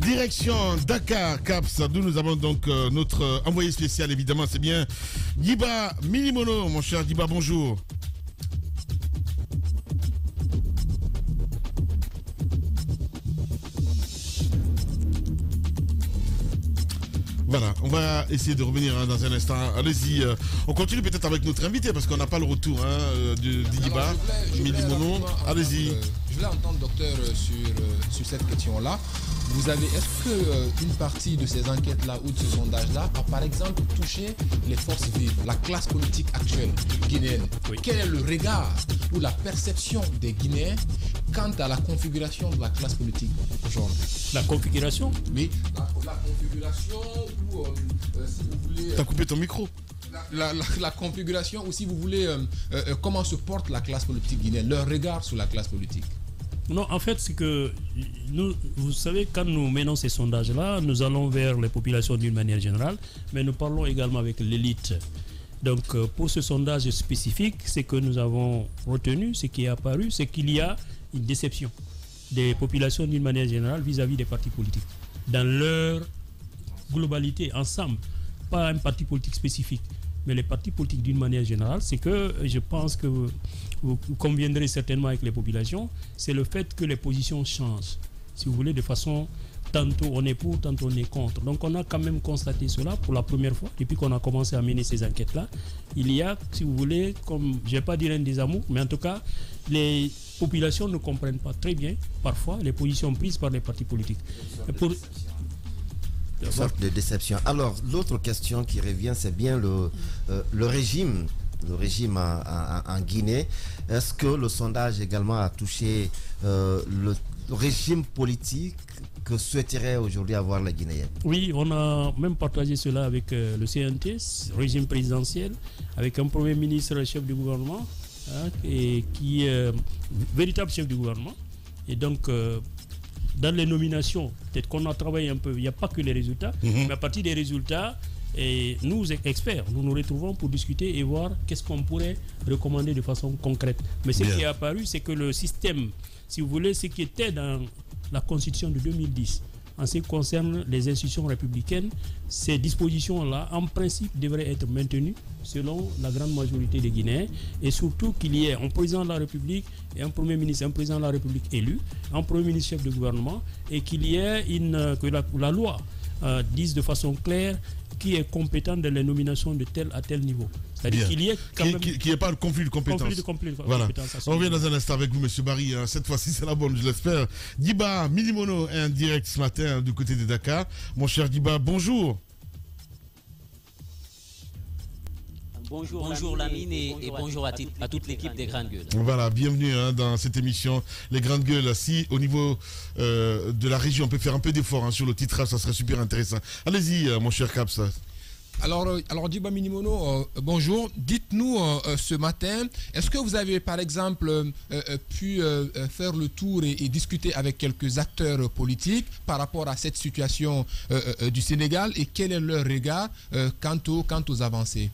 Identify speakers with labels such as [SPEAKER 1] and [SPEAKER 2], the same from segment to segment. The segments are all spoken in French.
[SPEAKER 1] Direction Dakar, Caps, d'où nous avons donc notre envoyé spécial, évidemment, c'est bien Diba Minimono, mon cher Diba, bonjour. Voilà, on va essayer de revenir dans un instant. Allez-y, on continue peut-être avec notre invité parce qu'on n'a pas le retour de Diba Minimono. Allez-y.
[SPEAKER 2] Je voulais entendre, docteur, sur cette question-là. Vous avez, est-ce qu'une partie de ces enquêtes-là ou de ce sondage-là a par exemple touché les forces vives, la classe politique actuelle guinéenne? Oui. Quel est le regard ou la perception des Guinéens quant à la configuration de la classe politique aujourd'hui?
[SPEAKER 3] La configuration?
[SPEAKER 2] Oui, la configuration ou si vous voulez...
[SPEAKER 1] T'as coupé ton micro?
[SPEAKER 2] La configuration ou si vous voulez, comment se porte la classe politique guinéenne, leur regard sur la classe politique?
[SPEAKER 3] Non, en fait, c'est que nous, vous savez, quand nous menons ces sondages-là, nous allons vers les populations d'une manière générale, mais nous parlons également avec l'élite. Donc, pour ce sondage spécifique, ce que nous avons retenu, ce qui est apparu, c'est qu'il y a une déception des populations d'une manière générale vis-à-vis des partis politiques, dans leur globalité, ensemble, pas un parti politique spécifique. Mais les partis politiques d'une manière générale, c'est que je pense que vous conviendrez certainement avec les populations, c'est le fait que les positions changent. Si vous voulez, de façon, tantôt on est pour, tantôt on est contre. Donc on a quand même constaté cela pour la première fois, depuis qu'on a commencé à mener ces enquêtes-là. Il y a, si vous voulez, comme, je ne vais pas dire un désamour, mais en tout cas, les populations ne comprennent pas très bien, parfois, les positions prises par les partis politiques.
[SPEAKER 4] Une sorte de déception. Alors, l'autre question qui revient, c'est bien le régime. Le régime en Guinée. Est-ce que le sondage également a touché le régime politique que souhaiterait aujourd'hui avoir la Guinéenne?
[SPEAKER 3] Oui, on a même partagé cela avec le CNT, régime présidentiel, avec un premier ministre chef du gouvernement, et qui est véritable chef du gouvernement. Et donc, dans les nominations, peut-être qu'on a travaillé un peu, il n'y a pas que les résultats, mais à partir des résultats, et nous, experts, nous nous retrouvons pour discuter et voir qu'est-ce qu'on pourrait recommander de façon concrète. Mais ce qui est apparu, c'est que le système, si vous voulez, ce qui était dans la Constitution de 2010, en ce qui concerne les institutions républicaines, ces dispositions-là, en principe, devraient être maintenues selon la grande majorité des Guinéens, et surtout qu'il y ait un président de la République et un premier ministre, un président de la République élu, un premier ministre chef de gouvernement, et qu'il y ait que la loi dise de façon claire qui est compétent dans les nominations de tel à tel niveau. C'est-à-dire qu'il y ait quand même...
[SPEAKER 1] Qu'il n'y ait pas de conflit de compétences. Voilà. On revient dans un instant avec vous, M. Barry. Cette fois-ci, c'est la bonne, je l'espère. Diba Minimono est en direct ce matin du côté de Dakar. Mon cher Diba, bonjour.
[SPEAKER 5] Bonjour Lamine et bonjour à toute l'équipe des Grandes Gueules.
[SPEAKER 1] Voilà, bienvenue dans cette émission Les Grandes Gueules. Si au niveau de la région on peut faire un peu d'effort sur le titrage, ça serait super intéressant. Allez-y, mon cher Caps.
[SPEAKER 2] Alors Diba Minimono, bonjour. Dites-nous ce matin, est-ce que vous avez par exemple pu faire le tour et discuter avec quelques acteurs politiques par rapport à cette situation du Sénégal, et quel est leur regard quant aux avancées?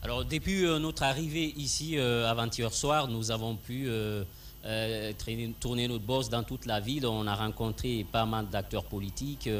[SPEAKER 5] Alors, depuis notre arrivée ici avant-hier soir, nous avons pu tourner notre bosse dans toute la ville. On a rencontré pas mal d'acteurs politiques,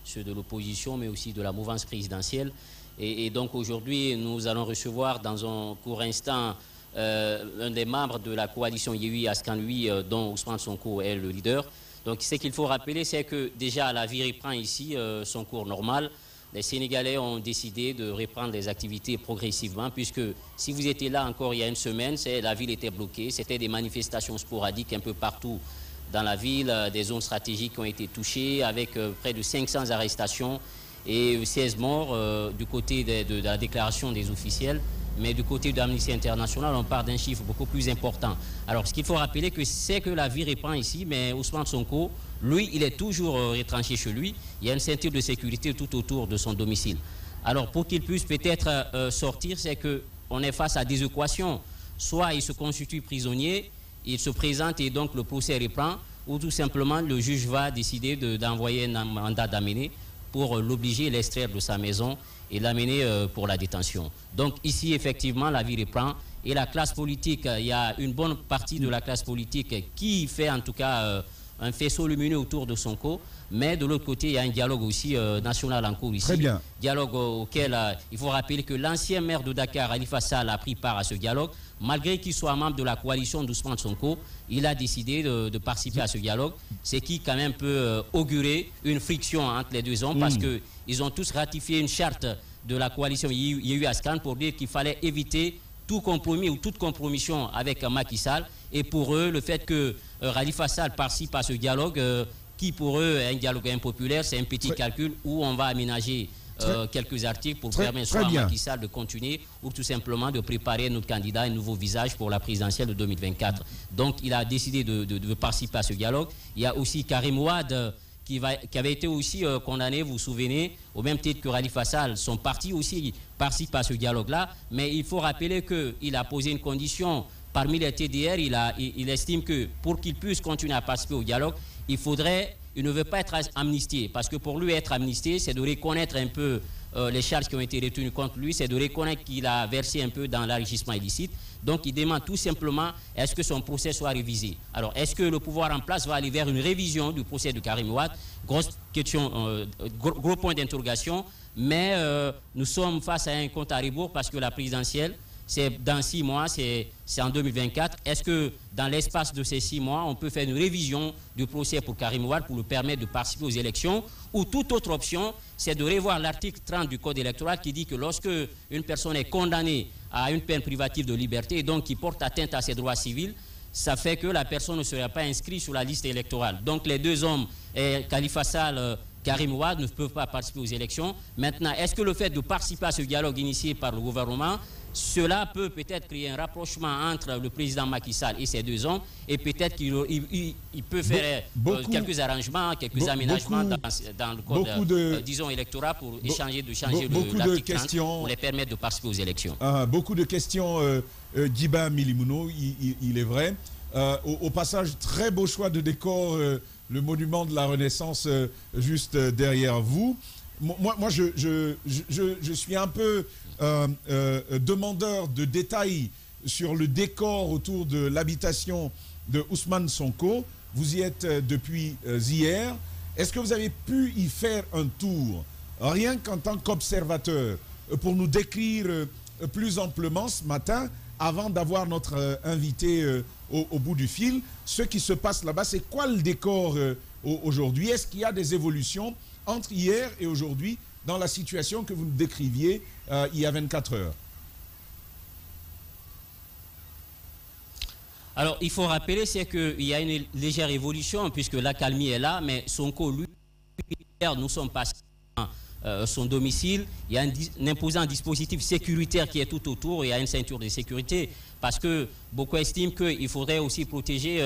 [SPEAKER 5] ceux de l'opposition, mais aussi de la mouvance présidentielle. Et donc aujourd'hui, nous allons recevoir dans un court instant un des membres de la coalition Yehui Askanui, dont Ousmane Sonko est le leader. Donc ce qu'il faut rappeler, c'est que déjà la vie reprend ici son cours normal. Les Sénégalais ont décidé de reprendre les activités progressivement, puisque si vous étiez là encore il y a une semaine, la ville était bloquée, c'était des manifestations sporadiques un peu partout dans la ville, des zones stratégiques qui ont été touchées, avec près de 500 arrestations et 16 morts du côté de la déclaration des officiels. Mais du côté de l'Amnesty International, on part d'un chiffre beaucoup plus important. Alors, ce qu'il faut rappeler, c'est que la vie reprend ici, mais Ousmane Sonko, lui, il est toujours retranché chez lui. Il y a une ceinture de sécurité tout autour de son domicile. Alors, pour qu'il puisse peut-être sortir, c'est qu'on est face à des équations. Soit il se constitue prisonnier, il se présente et donc le procès reprend, ou tout simplement le juge va décider d'envoyer un mandat d'amener pour l'obliger à l'extraire de sa maison et l'amener pour la détention. Donc ici, effectivement, la vie reprend et la classe politique, il y a une bonne partie de la classe politique qui fait en tout cas un faisceau lumineux autour de Sonko, mais de l'autre côté, il y a un dialogue aussi national en cours ici.
[SPEAKER 6] Très bien.
[SPEAKER 5] Dialogue auquel il faut rappeler que l'ancien maire de Dakar, Khalifa Sall, a pris part à ce dialogue. Malgré qu'il soit membre de la coalition d'Ousmane Sonko, il a décidé de participer à ce dialogue, ce qui quand même peut augurer une friction entre les deux hommes parce qu'ils ont tous ratifié une charte de la coalition Yewwi Askan pour dire qu'il fallait éviter tout compromis ou toute compromission avec Macky Sall. Et pour eux, le fait que Khalifa Sall participe à ce dialogue, qui pour eux est un dialogue impopulaire, c'est un petit calcul où on va aménager quelques articles pour permettre soit à Macky Sall de continuer ou tout simplement de préparer notre candidat un nouveau visage pour la présidentielle de 2024. Donc il a décidé de participer à ce dialogue. Il y a aussi Karim Wade qui avait été aussi condamné, vous vous souvenez, au même titre que Khalifa Sall. Son parti aussi participe à ce dialogue-là, mais il faut rappeler qu'il a posé une condition. Parmi les TDR, il estime que pour qu'il puisse continuer à participer au dialogue, il ne veut pas être amnistié, parce que pour lui être amnistié, c'est de reconnaître un peu les charges qui ont été retenues contre lui, c'est de reconnaître qu'il a versé un peu dans l'enrichissement illicite. Donc il demande tout simplement est-ce que son procès soit révisé. Alors est-ce que le pouvoir en place va aller vers une révision du procès de Karim Wade? Grosse question, gros point d'interrogation, mais nous sommes face à un compte à rebours parce que la présidentielle, c'est dans 6 mois, c'est en 2024. Est-ce que dans l'espace de ces 6 mois, on peut faire une révision du procès pour Karim Wade pour lui permettre de participer aux élections? Ou toute autre option, c'est de revoir l'article 30 du Code électoral qui dit que lorsque une personne est condamnée à une peine privative de liberté et donc qui porte atteinte à ses droits civils, ça fait que la personne ne serait pas inscrite sur la liste électorale. Donc les deux hommes, Khalifa Sall, Karim Wade, ne peuvent pas participer aux élections. Maintenant, est-ce que le fait de participer à ce dialogue initié par le gouvernement, cela peut peut-être créer un rapprochement entre le président Macky Sall et ces deux hommes, et peut-être qu'il peut faire quelques arrangements, quelques aménagements dans le code, disons, électoral pour changer l'article 30 pour les permettre de participer aux élections.
[SPEAKER 6] Beaucoup de questions, Djiba Milimouno, il est vrai. Au passage, très beau choix de décor, le monument de la Renaissance juste derrière vous. Moi, je suis un peu demandeur de détails sur le décor autour de l'habitation de Ousmane Sonko. Vous y êtes depuis hier. Est-ce que vous avez pu y faire un tour, rien qu'en tant qu'observateur, pour nous décrire plus amplement ce matin, avant d'avoir notre invité au bout du fil, ce qui se passe là-bas? C'est quoi le décor aujourd'hui? Est-ce qu'il y a des évolutions entre hier et aujourd'hui dans la situation que vous nous décriviez il y a 24 heures?
[SPEAKER 5] Alors, il faut rappeler, c'est qu'il y a une légère évolution, puisque l'accalmie est là, mais Sonko, lui, nous sommes passés son domicile. Il y a un imposant dispositif sécuritaire qui est tout autour. Il y a une ceinture de sécurité, parce que beaucoup estiment qu'il faudrait aussi protéger,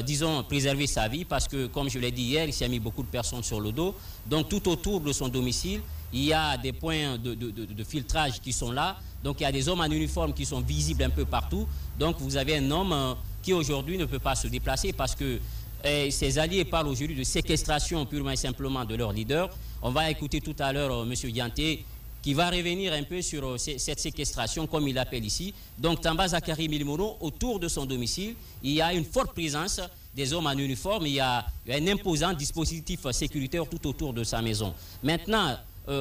[SPEAKER 5] disons, préserver sa vie, parce que, comme je l'ai dit hier, il s'est mis beaucoup de personnes sur le dos. Donc, tout autour de son domicile, il y a des points de filtrage qui sont là. Donc, il y a des hommes en uniforme qui sont visibles un peu partout. Donc, vous avez un homme qui, aujourd'hui, ne peut pas se déplacer parce que ses alliés parlent aujourd'hui de séquestration purement et simplement de leur leader. On va écouter tout à l'heure M. Dianté qui va revenir un peu sur cette séquestration, comme il l'appelle ici. Donc, Tamba Zakari Milimouno, autour de son domicile, il y a une forte présence des hommes en uniforme. Il y a un imposant dispositif sécuritaire tout autour de sa maison. Maintenant,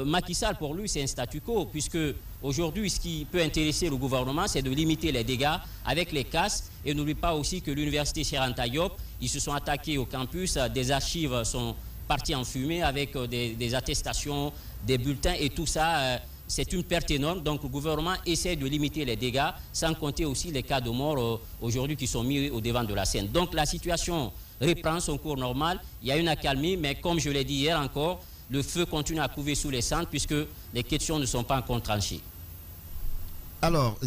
[SPEAKER 5] Macky Sall, pour lui, c'est un statu quo, puisque aujourd'hui, ce qui peut intéresser le gouvernement, c'est de limiter les dégâts avec les casses. Et n'oublie pas aussi que l'université Cheikh Anta Diop, ils se sont attaqués au campus, des archives sont parties en fumée avec des attestations, des bulletins et tout ça. C'est une perte énorme. Donc le gouvernement essaie de limiter les dégâts, sans compter aussi les cas de mort aujourd'hui qui sont mis au devant de la scène. Donc la situation reprend son cours normal. Il y a une accalmie, mais comme je l'ai dit hier encore, le feu continue à couver sous les cendres puisque les questions ne sont pas encore tranchées.
[SPEAKER 4] Alors,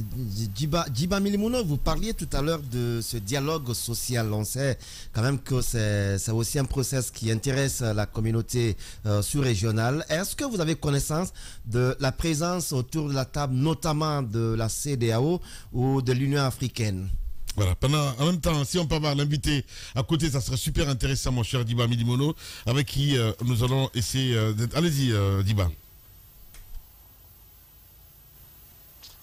[SPEAKER 4] Djiba Milimouno, vous parliez tout à l'heure de ce dialogue social. On sait quand même que c'est aussi un process qui intéresse la communauté sous-régionale. Est-ce que vous avez connaissance de la présence autour de la table, notamment de la CEDEAO ou de l'Union africaine?
[SPEAKER 1] Voilà, en même temps, si on peut avoir l'invité à côté, ça serait super intéressant, mon cher Djiba Milimouno, avec qui nous allons essayer d'être... Allez-y, Djiba.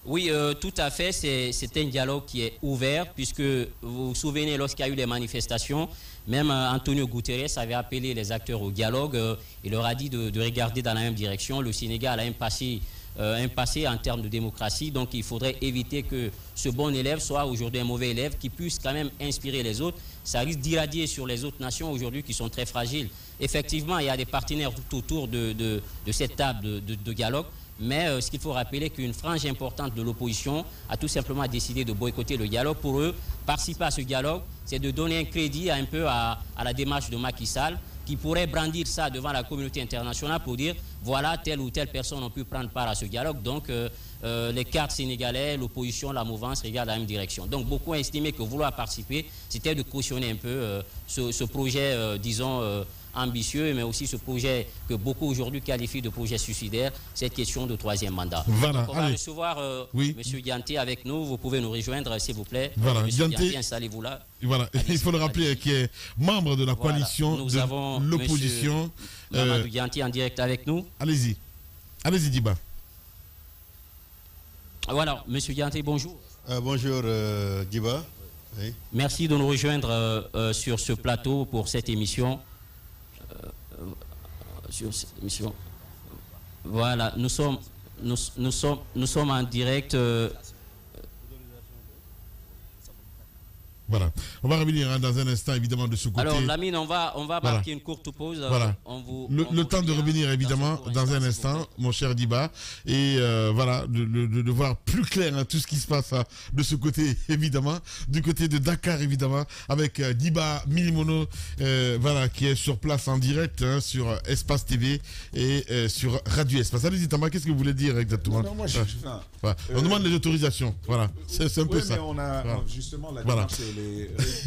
[SPEAKER 5] Oui, tout à fait. C'est un dialogue qui est ouvert, puisque vous vous souvenez, lorsqu'il y a eu les manifestations, même Antonio Guterres avait appelé les acteurs au dialogue. Il leur a dit de regarder dans la même direction. Le Sénégal a un passé en termes de démocratie, donc il faudrait éviter que ce bon élève soit aujourd'hui un mauvais élève qui puisse quand même inspirer les autres. Ça risque d'irradier sur les autres nations aujourd'hui qui sont très fragiles. Effectivement, il y a des partenaires tout autour de cette table de dialogue. Mais ce qu'il faut rappeler, qu'une frange importante de l'opposition a tout simplement décidé de boycotter le dialogue. Pour eux, participer à ce dialogue, c'est de donner un crédit un peu à la démarche de Macky Sall, qui pourrait brandir ça devant la communauté internationale pour dire, voilà, telle ou telle personne a pu prendre part à ce dialogue. Donc, les cartes sénégalais, l'opposition, la mouvance regardent dans la même direction. Donc, beaucoup ont estimé que vouloir participer, c'était de cautionner un peu ce projet, disons, ambitieux, mais aussi ce projet que beaucoup aujourd'hui qualifient de projet suicidaire, cette question de troisième mandat.
[SPEAKER 1] Voilà.
[SPEAKER 5] Donc on va recevoir M. Dianté avec nous. Vous pouvez nous rejoindre, s'il vous plaît.
[SPEAKER 1] Voilà.
[SPEAKER 5] M. Dianté, installez-vous là.
[SPEAKER 1] Voilà. Il faut le rappeler, qui est membre de la coalition de l'opposition.
[SPEAKER 5] Mamadou Dianté en direct avec nous.
[SPEAKER 1] Allez-y. Allez-y, Diba.
[SPEAKER 5] Voilà. M. Dianté, bonjour.
[SPEAKER 7] Bonjour, Diba. Oui.
[SPEAKER 5] Merci de nous rejoindre sur ce plateau pour cette émission. Voilà, nous sommes en direct.
[SPEAKER 1] Voilà, on va revenir dans un instant évidemment de ce côté.
[SPEAKER 5] Alors Lamine, on va marquer une courte pause.
[SPEAKER 1] Voilà. Le temps de revenir évidemment dans un instant, mon cher Diba, et voilà, de voir plus clair tout ce qui se passe de ce côté évidemment, du côté de Dakar évidemment, avec Diba Milimono, voilà, qui est sur place en direct sur Espace TV et sur Radio Espace. Allez-y Tamba, qu'est-ce que vous voulez dire exactement?
[SPEAKER 6] Non, moi,
[SPEAKER 1] voilà. On demande les autorisations, voilà, c'est un peu ça.
[SPEAKER 6] Mais on a justement la démarche.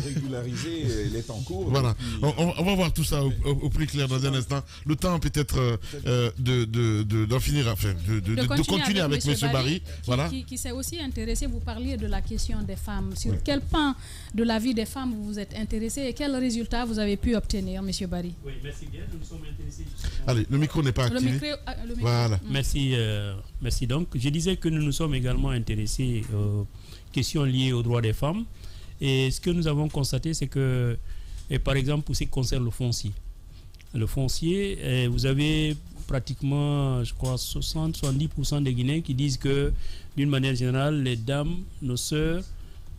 [SPEAKER 6] Régularisé, elle est en cours.
[SPEAKER 1] Voilà, on va voir tout ça au plus clair dans un instant. Le temps peut-être d'en finir, enfin, de continuer avec M. Barry. Voilà.
[SPEAKER 8] Qui s'est aussi intéressé, vous parliez de la question des femmes. Sur quel pan de la vie des femmes vous vous êtes intéressé et quels résultats vous avez pu obtenir, M. Barry?
[SPEAKER 3] Oui, merci bien. Nous sommes intéressés.
[SPEAKER 1] Allez, le micro n'est pas activé.
[SPEAKER 8] Le micro.
[SPEAKER 1] Voilà.
[SPEAKER 3] Merci donc. Je disais que nous nous sommes également intéressés aux questions liées aux droits des femmes. Et ce que nous avons constaté, c'est que, par exemple, pour ce qui concerne le foncier, vous avez pratiquement, je crois, 60-70% des Guinéens qui disent que, d'une manière générale, les dames, nos sœurs,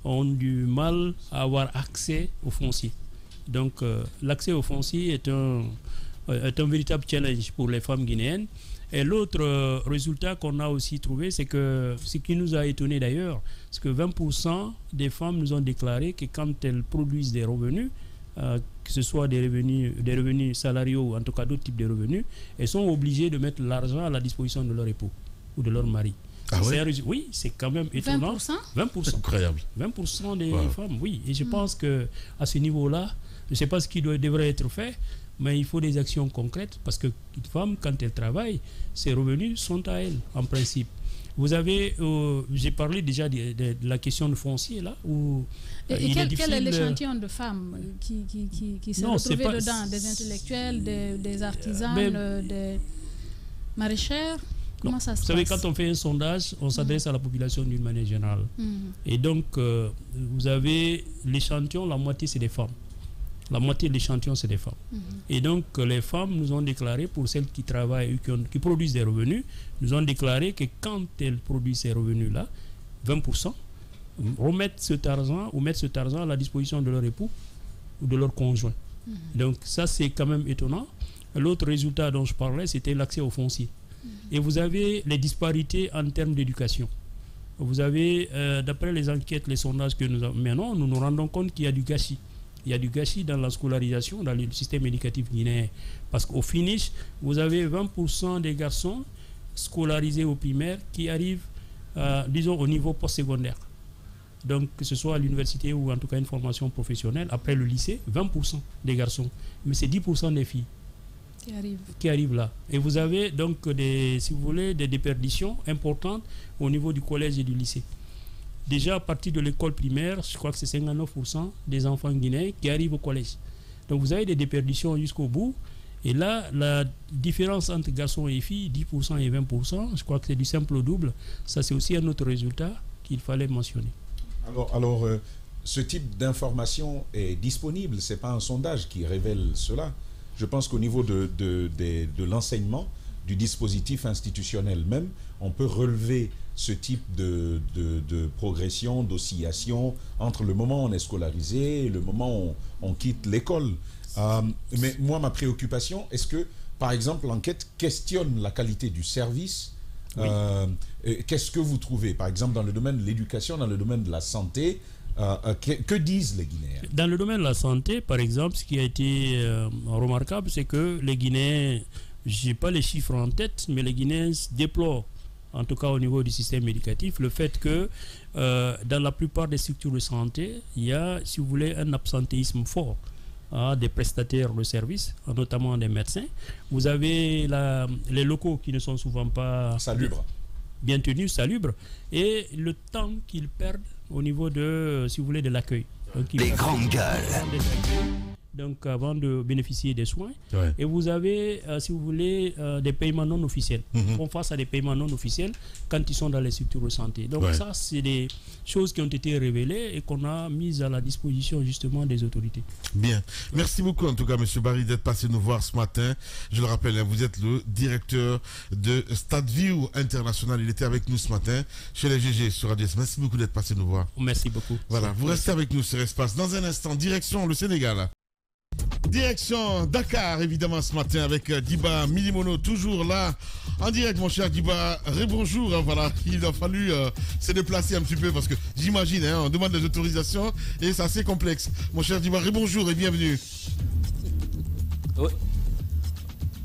[SPEAKER 3] ont du mal à avoir accès au foncier. Donc, l'accès au foncier est un véritable challenge pour les femmes guinéennes. Et l'autre résultat qu'on a aussi trouvé, c'est que ce qui nous a étonné d'ailleurs, c'est que 20% des femmes nous ont déclaré que quand elles produisent des revenus, que ce soit des revenus salariaux ou en tout cas d'autres types de revenus, elles sont obligées de mettre l'argent à la disposition de leur époux ou de leur mari.
[SPEAKER 1] Ah ouais?
[SPEAKER 3] Oui, c'est quand même étonnant. 20%.
[SPEAKER 1] Incroyable.
[SPEAKER 3] 20% des femmes, oui. Et je pense qu'à ce niveau-là, je ne sais pas ce qui devrait être fait, mais il faut des actions concrètes parce qu'une femme, quand elle travaille, ses revenus sont à elle, en principe. Vous avez, j'ai parlé déjà de la question du foncier, là, où
[SPEAKER 8] quel est l'échantillon de femmes qui se retrouvent dedans? Des intellectuels, des artisans, des maraîchères? Comment ça se passe?
[SPEAKER 3] Vous savez, quand on fait un sondage, on s'adresse à la population d'une manière générale. Et donc, vous avez l'échantillon, la moitié, c'est des femmes. La moitié de l'échantillon, c'est des femmes. Et donc, les femmes nous ont déclaré, pour celles qui travaillent, qui produisent des revenus, nous ont déclaré que quand elles produisent ces revenus-là, 20%, remettent cet argent ou mettent cet argent à la disposition de leur époux ou de leur conjoint. Donc, ça, c'est quand même étonnant. L'autre résultat dont je parlais, c'était l'accès au foncier. Et vous avez les disparités en termes d'éducation. Vous avez, d'après les enquêtes, les sondages que nous avons maintenant, nous nous rendons compte qu'il y a du gâchis. Il y a du gâchis dans la scolarisation, dans le système éducatif guinéen. Parce qu'au finish, vous avez 20% des garçons scolarisés au primaire qui arrivent, disons, au niveau postsecondaire. Donc, que ce soit à l'université ou en tout cas une formation professionnelle, après le lycée, 20% des garçons. Mais c'est 10% des filles qui arrivent là. Et vous avez donc, si vous voulez, des déperditions importantes au niveau du collège et du lycée. Déjà, à partir de l'école primaire, je crois que c'est 59% des enfants guinéens qui arrivent au collège. Donc, vous avez des déperditions jusqu'au bout. Et là, la différence entre garçons et filles, 10% et 20%, je crois que c'est du simple au double. Ça, c'est aussi un autre résultat qu'il fallait mentionner.
[SPEAKER 6] Alors ce type d'information est disponible. Ce n'est pas un sondage qui révèle cela. Je pense qu'au niveau de l'enseignement, du dispositif institutionnel même, on peut relever ce type de progression, d'oscillation entre le moment où on est scolarisé et le moment où on quitte l'école. Mais moi, ma préoccupation, est-ce que, par exemple, l'enquête questionne la qualité du service? Oui. Qu'est-ce que vous trouvez, par exemple, dans le domaine de l'éducation, dans le domaine de la santé? Que disent les Guinéens? Dans
[SPEAKER 3] le domaine de la santé, par exemple, ce qui a été remarquable, c'est que les Guinéens, je n'ai pas les chiffres en tête, mais les Guinéens déplorent, en tout cas au niveau du système éducatif, le fait que dans la plupart des structures de santé, il y a, si vous voulez, un absentéisme fort des prestataires de services, notamment des médecins. Vous avez les locaux qui ne sont souvent pas
[SPEAKER 6] salubres,
[SPEAKER 3] bien tenus, salubres, et le temps qu'ils perdent au niveau de, si vous voulez, de l'accueil.
[SPEAKER 9] Les grandes gueules.
[SPEAKER 3] Donc, avant de bénéficier des soins. Ouais. Et vous avez, si vous voulez, des paiements non officiels. Ils font face à des paiements non officiels quand ils sont dans les structures de santé. Donc, ça, c'est des choses qui ont été révélées et qu'on a mises à la disposition, justement, des autorités.
[SPEAKER 1] Bien. Merci beaucoup, en tout cas, M. Barry, d'être passé nous voir ce matin. Je le rappelle, vous êtes le directeur de Stade View International. Il était avec nous ce matin chez les GG sur Radio. Merci beaucoup d'être passé nous voir.
[SPEAKER 3] Merci beaucoup.
[SPEAKER 1] Voilà, vous restez avec nous sur Espace. Dans un instant, direction le Sénégal. Direction Dakar, évidemment, ce matin avec Diba Milimono, toujours là, en direct, mon cher Diba. Rebonjour, voilà, il a fallu se déplacer un petit peu parce que j'imagine, on demande des autorisations et c'est assez complexe. Mon cher Diba, rebonjour et bienvenue.
[SPEAKER 5] Oui.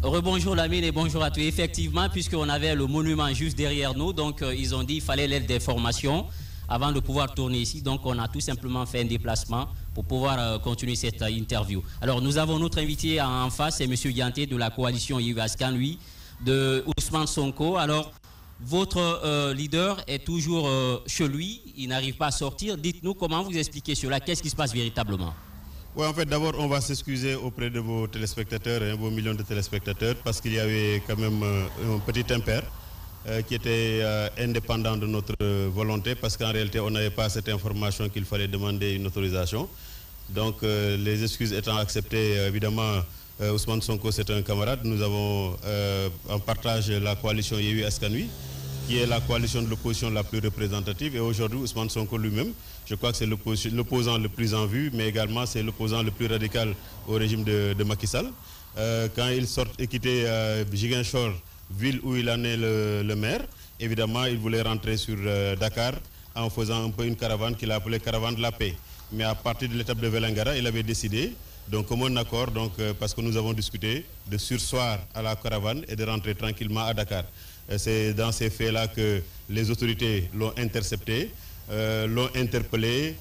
[SPEAKER 5] Rebonjour Lamine et bonjour à tous. Effectivement, puisqu'on avait le monument juste derrière nous, donc ils ont dit qu'il fallait l'aide des formations avant de pouvoir tourner ici. Donc on a tout simplement fait un déplacement pour pouvoir continuer cette interview. Alors nous avons notre invité en face, c'est M. Dianté de la coalition Yewwi Askan Wi, de Ousmane Sonko. Alors votre leader est toujours chez lui, il n'arrive pas à sortir. Dites-nous comment vous expliquez cela, qu'est-ce qui se passe véritablement?
[SPEAKER 7] Oui, en fait, d'abord, on va s'excuser auprès de vos téléspectateurs, vos millions de téléspectateurs, parce qu'il y avait quand même un petit impair qui était indépendant de notre volonté, parce qu'en réalité, on n'avait pas cette information qu'il fallait demander une autorisation. Donc, les excuses étant acceptées, évidemment, Ousmane Sonko, c'est un camarade. Nous avons en partage la coalition Yewwi Askan Wi, qui est la coalition de l'opposition la plus représentative. Et aujourd'hui, Ousmane Sonko lui-même, je crois que c'est l'opposant le plus en vue, mais également c'est l'opposant le plus radical au régime de Macky Sall. Quand il sort et quitter Ziguinchor, ville où il en est le maire, évidemment, il voulait rentrer sur Dakar en faisant un peu une caravane qu'il a appelée caravane de la paix. Mais à partir de l'étape de Vélingara, il avait décidé, donc comme un accord, parce que nous avons discuté, de surseoir à la caravane et de rentrer tranquillement à Dakar. C'est dans ces faits-là que les autorités l'ont intercepté, l'ont interpellé,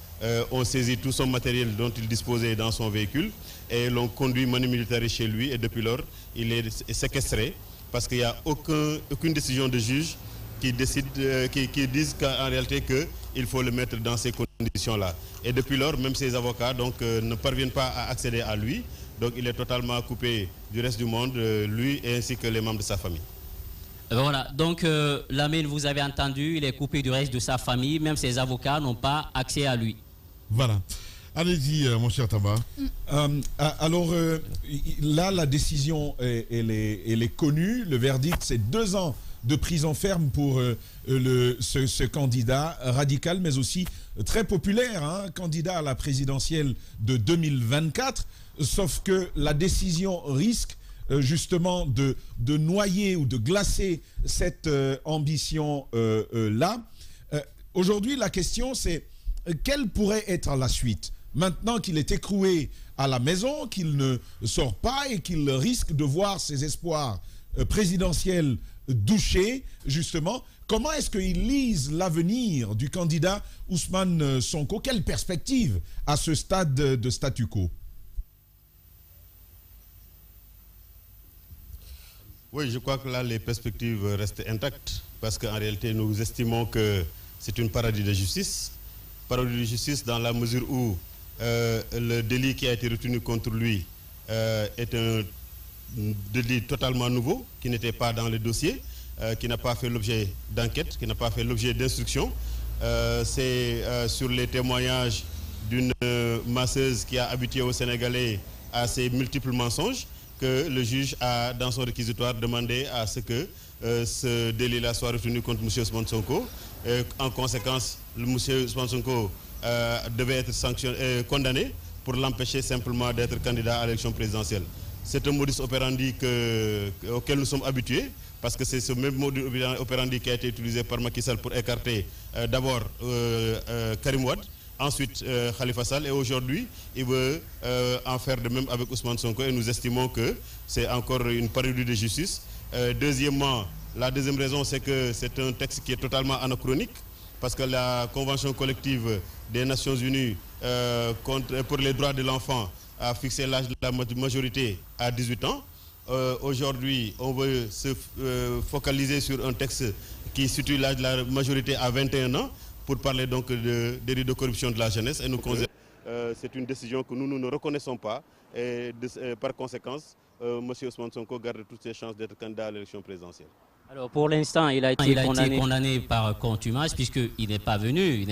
[SPEAKER 7] ont saisi tout son matériel dont il disposait dans son véhicule et l'ont conduit manu militaire chez lui. Et depuis lors, il est séquestré parce qu'il n'y a aucune décision de juge qui disent qu'en réalité qu'il faut le mettre dans ces conditions-là. Et depuis lors, même ses avocats ne parviennent pas à accéder à lui. Donc il est totalement coupé du reste du monde, lui et ainsi que les membres de sa famille.
[SPEAKER 5] Voilà, donc Lamine, vous avez entendu, il est coupé du reste de sa famille, même ses avocats n'ont pas accès à lui.
[SPEAKER 1] Voilà. Allez-y, mon cher Tamba.
[SPEAKER 6] Alors, là, la décision, elle est connue. Le verdict, c'est 2 ans de prison ferme pour ce candidat radical, mais aussi très populaire, candidat à la présidentielle de 2024. Sauf que la décision risque justement de noyer ou de glacer cette ambition-là. Aujourd'hui, la question, c'est quelle pourrait être la suite? Maintenant qu'il est écroué à la maison, qu'il ne sort pas et qu'il risque de voir ses espoirs présidentiels douchés, justement, comment est-ce qu'il lise l'avenir du candidat Ousmane Sonko? Quelle perspective à ce stade de statu quo?
[SPEAKER 7] Oui, je crois que là, les perspectives restent intactes parce qu'en réalité, nous estimons que c'est une parodie de justice. Parodie de justice dans la mesure où le délit qui a été retenu contre lui est un délit totalement nouveau, qui n'était pas dans le dossier, qui n'a pas fait l'objet d'enquête, qui n'a pas fait l'objet d'instruction. C'est sur les témoignages d'une masseuse qui a habitué aux Sénégalais à ces multiples mensonges que le juge a, dans son réquisitoire, demandé à ce que ce délit-là soit retenu contre M. Ousmane Sonko. En conséquence, M. Ousmane Sonko devait être condamné pour l'empêcher simplement d'être candidat à l'élection présidentielle. C'est un modus operandi auquel nous sommes habitués, parce que c'est ce même modus operandi qui a été utilisé par Macky Sall pour écarter d'abord Karim Wade, ensuite Khalifa Sall, et aujourd'hui il veut en faire de même avec Ousmane Sonko, et nous estimons que c'est encore une parodie de justice. Deuxièmement, la deuxième raison, c'est que c'est un texte qui est totalement anachronique, parce que la Convention collective des Nations Unies pour les droits de l'enfant a fixé l'âge de la majorité à 18 ans. Aujourd'hui, on veut se focaliser sur un texte qui situe l'âge de la majorité à 21 ans pour parler donc de délit de corruption de la jeunesse. Et nous c'est une décision que nous ne reconnaissons pas. Et par conséquent, M. Ousmane Sonko garde toutes ses chances d'être candidat à l'élection présidentielle.
[SPEAKER 5] Alors pour l'instant, il a été condamné par contumace puisqu'il n'est pas venu.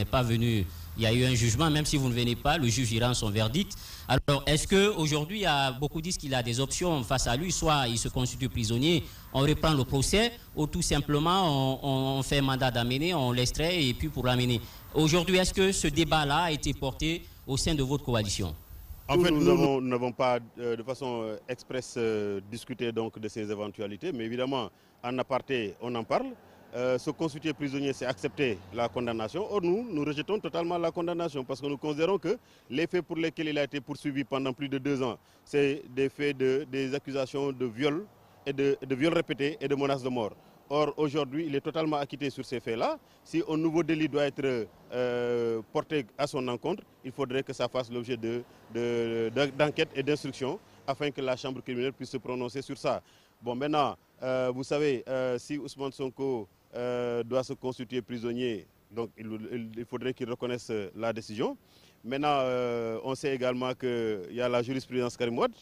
[SPEAKER 5] Il y a eu un jugement, même si vous ne venez pas, le juge ira son verdict. Alors est-ce qu'aujourd'hui, beaucoup disent qu'il a des options face à lui, soit il se constitue prisonnier, on reprend le procès, ou tout simplement on fait mandat d'amener, on l'extrait et puis pour l'amener. Aujourd'hui, est-ce que ce débat-là a été porté au sein de votre coalition?
[SPEAKER 7] En fait, nous n'avons pas de façon expresse discuté donc de ces éventualités, mais évidemment, en aparté, on en parle. Se constituer prisonnier, c'est accepter la condamnation. Or, nous rejetons totalement la condamnation parce que nous considérons que les faits pour lesquels il a été poursuivi pendant plus de 2 ans, c'est des faits des accusations de viol et de viol répétés et de menaces de mort. Or, aujourd'hui, il est totalement acquitté sur ces faits-là. Si un nouveau délit doit être porté à son encontre, il faudrait que ça fasse l'objet d'enquête et d'instruction afin que la Chambre criminelle puisse se prononcer sur ça. Bon, maintenant, vous savez, si Ousmane Sonko doit se constituer prisonnier, donc il faudrait qu'il reconnaisse la décision. Maintenant, on sait également qu'il y a la jurisprudence Karim Wade.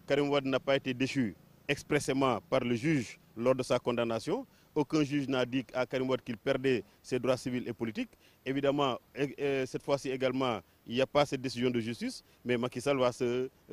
[SPEAKER 7] Karim Wade n'a pas été déchu expressément par le juge lors de sa condamnation. Aucun juge n'a dit à Karim Wade qu'il perdait ses droits civils et politiques. Évidemment, cette fois-ci également, il n'y a pas cette décision de justice, mais Macky Sall va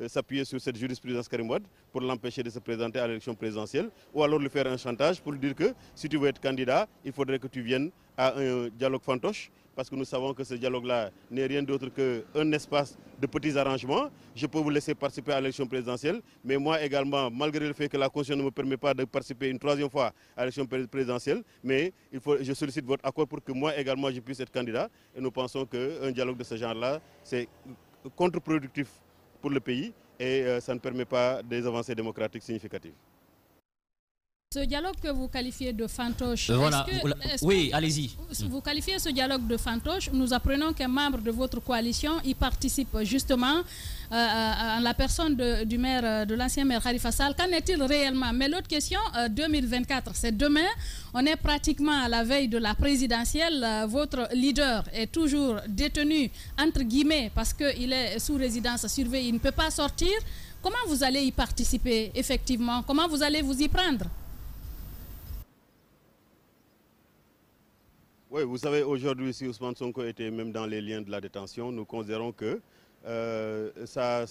[SPEAKER 7] s'appuyer sur cette jurisprudence Karim Wade pour l'empêcher de se présenter à l'élection présidentielle, ou alors lui faire un chantage pour lui dire que si tu veux être candidat, il faudrait que tu viennes à un dialogue fantoche, parce que nous savons que ce dialogue-là n'est rien d'autre qu'un espace de petits arrangements. Je peux vous laisser participer à l'élection présidentielle, mais moi également, malgré le fait que la Constitution ne me permet pas de participer une 3e fois à l'élection présidentielle, mais je sollicite votre accord pour que moi également je puisse être candidat. Et nous pensons qu'un dialogue de ce genre-là, c'est contre-productif pour le pays et ça ne permet pas des avancées démocratiques significatives.
[SPEAKER 8] Ce dialogue que vous qualifiez de fantoche,
[SPEAKER 5] oui, allez-y.
[SPEAKER 8] Vous qualifiez ce dialogue de fantoche, nous apprenons qu'un membre de votre coalition y participe justement en la personne de l'ancien maire Khalifa Sall. Qu'en est-il réellement? Mais l'autre question, 2024, c'est demain. On est pratiquement à la veille de la présidentielle. Votre leader est toujours détenu, entre guillemets, parce qu'il est sous résidence surveillée, il ne peut pas sortir. Comment vous allez y participer effectivement? Comment vous allez vous y prendre?
[SPEAKER 7] Oui, vous savez, aujourd'hui, si Ousmane Sonko était même dans les liens de la détention, nous considérons que sa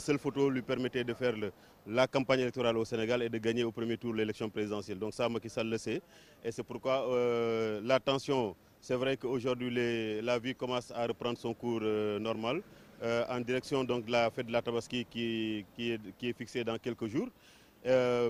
[SPEAKER 7] seule photo lui permettait de faire la campagne électorale au Sénégal et de gagner au premier tour l'élection présidentielle. Donc ça, Macky Sall le sait. Et c'est pourquoi la tension, c'est vrai qu'aujourd'hui, la vie commence à reprendre son cours normal en direction donc, de la fête de la Tabaski qui est fixée dans quelques jours.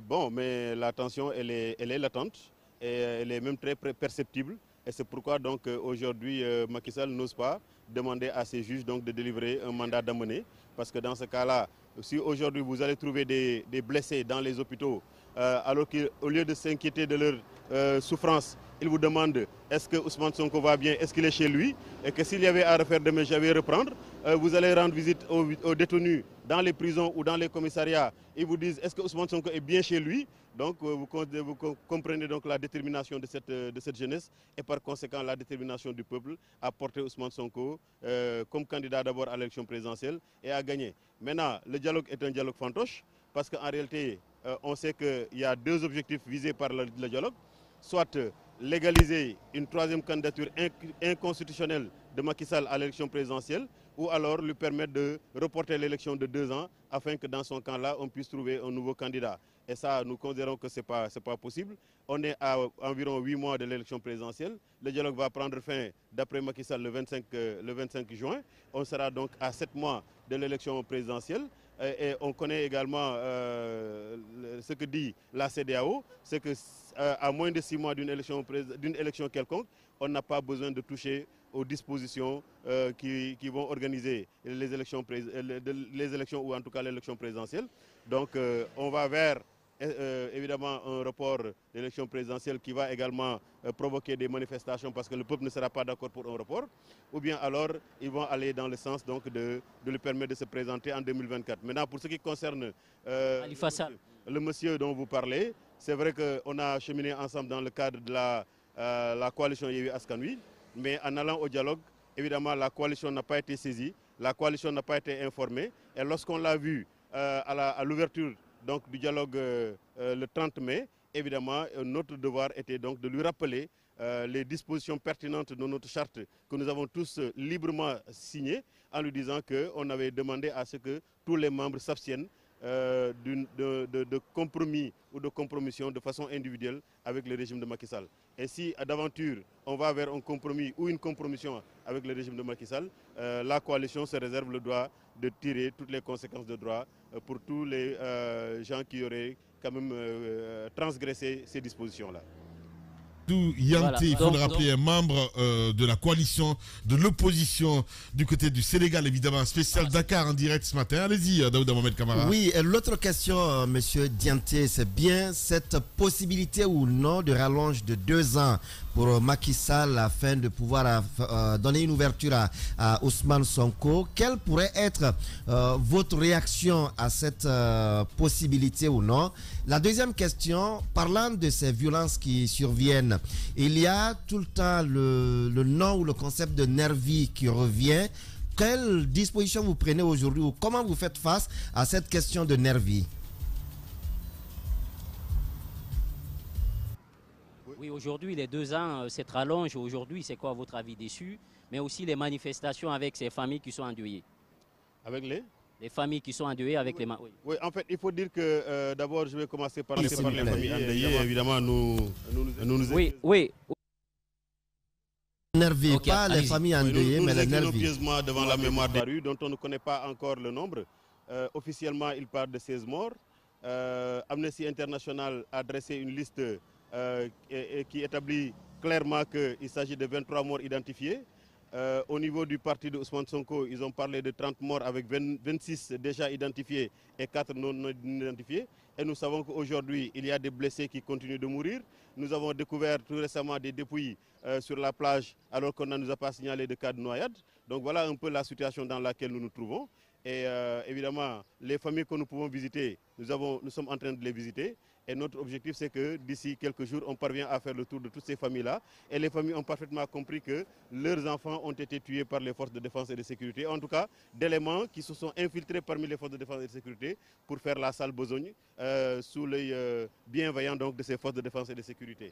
[SPEAKER 7] Bon, mais la tension, elle est latente et elle est même très perceptible. Et c'est pourquoi donc aujourd'hui Macky Sall n'ose pas demander à ses juges donc, de délivrer un mandat d'amener. Parce que dans ce cas-là, si aujourd'hui vous allez trouver des blessés dans les hôpitaux, alors qu'au lieu de s'inquiéter de leur souffrance, il vous demande est-ce que Ousmane Sonko va bien, est-ce qu'il est chez lui, et que s'il y avait à refaire demain, je vais reprendre. Vous allez rendre visite aux détenus dans les prisons ou dans les commissariats. Ils vous disent est-ce que Ousmane Sonko est bien chez lui. Donc vous comprenez donc la détermination de cette jeunesse et par conséquent la détermination du peuple à porter Ousmane Sonko comme candidat d'abord à l'élection présidentielle et à gagner. Maintenant, le dialogue est un dialogue fantoche parce qu'en réalité, on sait qu'il y a deux objectifs visés par le dialogue. Soit légaliser une troisième candidature inconstitutionnelle de Macky Sall à l'élection présidentielle, ou alors lui permettre de reporter l'élection de 2 ans afin que dans son camp-là, on puisse trouver un nouveau candidat. Et ça, nous considérons que ce n'est pas possible. On est à environ 8 mois de l'élection présidentielle. Le dialogue va prendre fin, d'après Macky Sall, le 25 juin. On sera donc à 7 mois de l'élection présidentielle. Et on connaît également ce que dit la CEDEAO, c'est qu'à moins de 6 mois d'une élection quelconque, on n'a pas besoin de toucher aux dispositions qui vont organiser les élections ou en tout cas l'élection présidentielle. Donc on va vers évidemment un report d'élection présidentielle qui va également provoquer des manifestations parce que le peuple ne sera pas d'accord pour un report, ou bien alors ils vont aller dans le sens donc de lui permettre de se présenter en 2024. Maintenant, pour ce qui concerne le monsieur dont vous parlez, c'est vrai qu'on a cheminé ensemble dans le cadre de la coalition Yewwi Askan Wi, mais en allant au dialogue, évidemment la coalition n'a pas été saisie, la coalition n'a pas été informée, et lorsqu'on l'a vu à l'ouverture donc du dialogue le 30 mai, évidemment, notre devoir était donc de lui rappeler les dispositions pertinentes de notre charte que nous avons tous librement signées, en lui disant qu'on avait demandé à ce que tous les membres s'abstiennent de compromis ou de compromission de façon individuelle avec le régime de Macky Sall. Et si d'aventure on va vers un compromis ou une compromission avec le régime de Macky Sall, la coalition se réserve le droit de tirer toutes les conséquences de droit pour tous les gens qui auraient quand même transgressé ces dispositions-là.
[SPEAKER 1] Yante, il faut le rappeler, un membre de la coalition de l'opposition du côté du Sénégal, évidemment, spécial Dakar en direct ce matin. Allez-y, Daouda Mohamed Kamara.
[SPEAKER 4] Oui, et l'autre question, monsieur Dianté, c'est bien cette possibilité ou non de rallonge de 2 ans pour Macky Sall afin de pouvoir donner une ouverture à Ousmane Sonko. Quelle pourrait être votre réaction à cette possibilité ou non? La deuxième question, parlant de ces violences qui surviennent, il y a tout le temps le nom ou le concept de nervi qui revient. Quelles dispositions vous prenez aujourd'hui ou comment vous faites face à cette question de nervi?
[SPEAKER 5] Oui, aujourd'hui, les 2 ans, cette rallonge, aujourd'hui, c'est quoi votre avis dessus? Mais aussi les manifestations avec ces familles qui sont endeuillées.
[SPEAKER 7] Avec
[SPEAKER 5] les familles qui sont endeuillées avec les...
[SPEAKER 7] Oui, en fait, il faut dire que d'abord, je vais commencer par les familles endeuillées. Évidemment, nous
[SPEAKER 5] Oui.
[SPEAKER 4] Nervi, okay, pas les familles endeuillées, mais les nervis.
[SPEAKER 7] Pieusement devant la mémoire des rues, dont on ne connaît pas encore le nombre. Officiellement, il parle de 16 morts. Amnesty International a dressé une liste qui établit clairement qu'il s'agit de 23 morts identifiés. Au niveau du parti de Ousmane Sonko, ils ont parlé de 30 morts avec 26 déjà identifiés et 4 non identifiés. Et nous savons qu'aujourd'hui, il y a des blessés qui continuent de mourir. Nous avons découvert tout récemment des dépouilles sur la plage alors qu'on ne nous a pas signalé de cas de noyade. Donc voilà un peu la situation dans laquelle nous nous trouvons. Et évidemment, les familles que nous pouvons visiter, nous sommes en train de les visiter. Et notre objectif, c'est que d'ici quelques jours, on parvient à faire le tour de toutes ces familles-là. Et les familles ont parfaitement compris que leurs enfants ont été tués par les forces de défense et de sécurité. En tout cas, d'éléments qui se sont infiltrés parmi les forces de défense et de sécurité pour faire la sale besogne sous l'œil bienveillant donc, de ces forces de défense et de sécurité.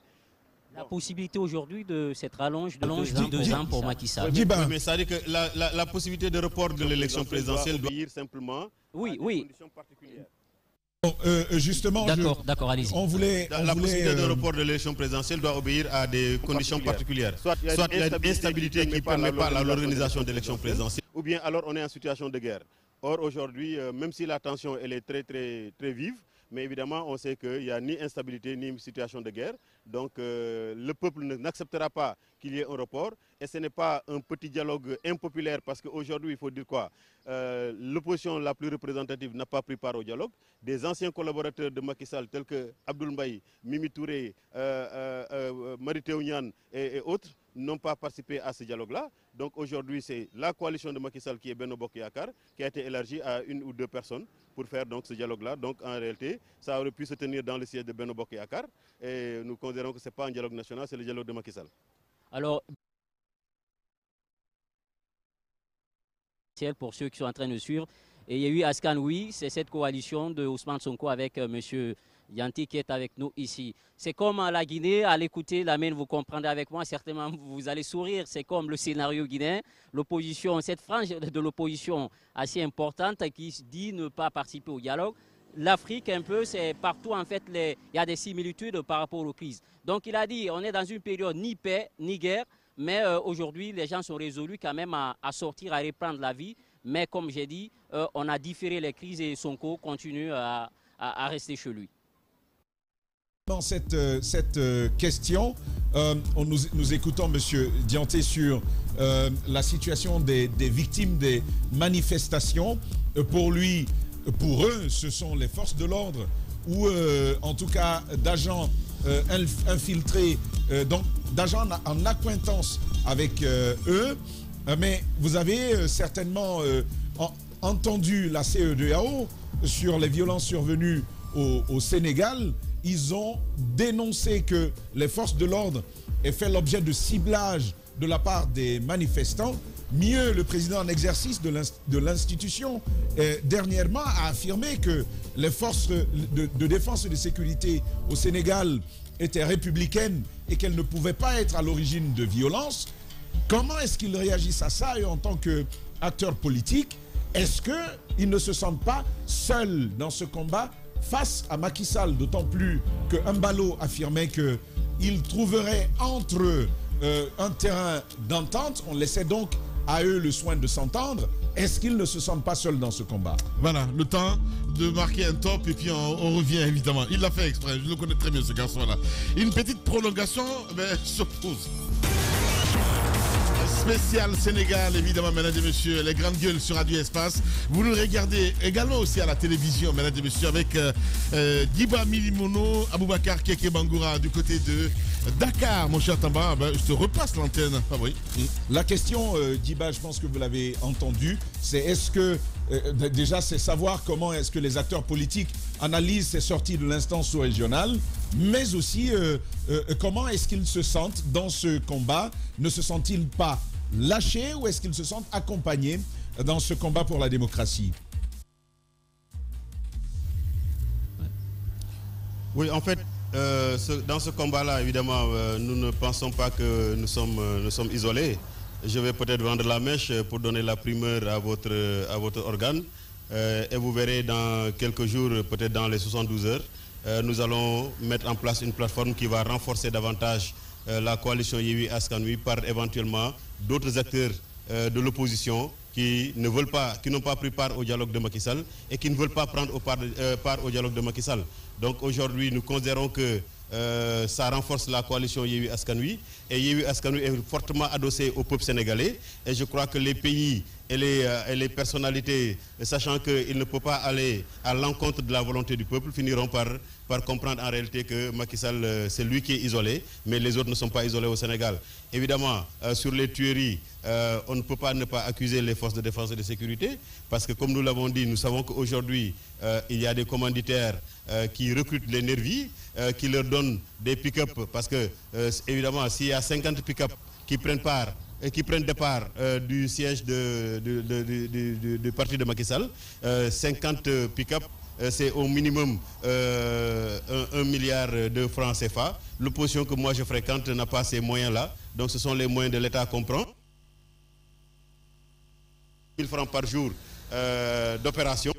[SPEAKER 5] La possibilité aujourd'hui de cette rallonge de 2 ans pour Macky Sall.
[SPEAKER 7] Mais ça veut dire que la possibilité de report de l'élection présidentielle doit obéir simplement à des conditions particulières.
[SPEAKER 6] Justement,
[SPEAKER 5] d'accord, allez-y.
[SPEAKER 7] La possibilité de report de l'élection présidentielle doit obéir à des conditions particulières. Soit il y a une instabilité qui ne permet pas l'organisation de l'élection présidentielle, ou bien alors on est en situation de guerre. Or aujourd'hui, même si la tension elle est très vive, Mais évidemment, on sait qu'il n'y a ni instabilité ni situation de guerre. Donc le peuple n'acceptera pas qu'il y ait un report. Et ce n'est pas un petit dialogue impopulaire parce qu'aujourd'hui, il faut dire quoi? L'opposition la plus représentative n'a pas pris part au dialogue. Des anciens collaborateurs de Macky Sall tels que Abdoul Mbaye, Mimi Touré, Mary Teuw Niane et autres n'ont pas participé à ce dialogue-là. Donc aujourd'hui, c'est la coalition de Macky Sall qui est Benno Bokk Yakaar qui a été élargie à 1 ou 2 personnes pour faire donc ce dialogue-là. Donc en réalité, ça aurait pu se tenir dans le siège de Benno Bokk Yakaar. Et nous considérons que ce n'est pas un dialogue national, c'est le dialogue de Macky Sall.
[SPEAKER 5] Alors, pour ceux qui sont en train de suivre, et il y a eu Askan Oui, c'est cette coalition de Ousmane Sonko avec M. Yanti qui est avec nous ici. C'est comme à la Guinée, à l'écouter, Lamine, vous comprendrez avec moi, certainement vous allez sourire, c'est comme le scénario guinéen, l'opposition, cette frange de l'opposition assez importante qui dit ne pas participer au dialogue. L'Afrique, un peu, c'est partout, en fait, il y a des similitudes par rapport aux crises. Donc il a dit, on est dans une période ni paix, ni guerre, mais aujourd'hui, les gens sont résolus quand même à sortir, à reprendre la vie. Mais comme j'ai dit, on a différé les crises et Sonko continue à rester chez lui.
[SPEAKER 6] Dans cette question, nous écoutons M. Dianté sur la situation des victimes des manifestations. Pour eux, ce sont les forces de l'ordre ou en tout cas d'agents infiltrés, donc d'agents en accointance avec eux. Mais vous avez certainement entendu la CEDEAO sur les violences survenues au Sénégal. Ils ont dénoncé que les forces de l'ordre aient fait l'objet de ciblage de la part des manifestants. Mieux, le président en exercice de l'institution, dernièrement, a affirmé que les forces de défense et de sécurité au Sénégal étaient républicaines et qu'elles ne pouvaient pas être à l'origine de violences. Comment est-ce qu'ils réagissent à ça et en tant qu'acteurs politiques? Est-ce qu'ils ne se sentent pas seuls dans ce combat face à Macky Sall, d'autant plus que Mbalo affirmait qu'il trouverait entre eux un terrain d'entente. On laissait donc à eux le soin de s'entendre. Est-ce qu'ils ne se sentent pas seuls dans ce combat?
[SPEAKER 1] Voilà, le temps de marquer un top et puis on revient évidemment. Il l'a fait exprès, je le connais très bien ce garçon-là. Une petite prolongation s'oppose. Spécial Sénégal, évidemment, mesdames et messieurs, les grandes gueules sur Radio Espace. Vous nous regardez également aussi à la télévision, mesdames et messieurs, avec Djiba Milimono, Aboubakar Keke Bangoura du côté de Dakar. Mon cher Tamba, je te repasse l'antenne. Ah oui.
[SPEAKER 6] La question, Djiba, je pense que vous l'avez entendu, c'est est-ce que, déjà, c'est savoir comment est-ce que les acteurs politiques analysent ces sorties de l'instance sous-régionale, mais aussi comment est-ce qu'ils se sentent dans ce combat? Ne se sentent-ils pas lâchés ou est-ce qu'ils se sentent accompagnés dans ce combat pour la démocratie?
[SPEAKER 7] Oui, en fait, dans ce combat-là, évidemment, nous ne pensons pas que nous sommes isolés. Je vais peut-être vendre la mèche pour donner la primeur à votre organe. Et vous verrez dans quelques jours, peut-être dans les 72 heures, nous allons mettre en place une plateforme qui va renforcer davantage la coalition Yewwi Askan Wi par éventuellement d'autres acteurs de l'opposition qui n'ont pas pris part au dialogue de Macky Sall et qui ne veulent pas prendre part au dialogue de Macky Sall. Donc aujourd'hui, nous considérons que ça renforce la coalition Yewwi Askan Wi et Yewwi Askan Wi est fortement adossé au peuple sénégalais et je crois que les pays et les personnalités, sachant qu'ils ne peuvent pas aller à l'encontre de la volonté du peuple, finiront par comprendre en réalité que Macky Sall, c'est lui qui est isolé, mais les autres ne sont pas isolés au Sénégal. Évidemment, sur les tueries, on ne peut pas ne pas accuser les forces de défense et de sécurité, parce que comme nous l'avons dit, nous savons qu'aujourd'hui, il y a des commanditaires qui recrutent les nervis, qui leur donnent des pick-up, parce que, évidemment, s'il y a 50 pick-up qui prennent part, et qui prennent départ du siège du parti de Macky Sall, 50 pick-up, c'est au minimum 1 milliard de francs CFA. L'opposition que moi je fréquente n'a pas ces moyens-là, donc ce sont les moyens de l'État qu'on prend. 1000 francs par jour d'opération.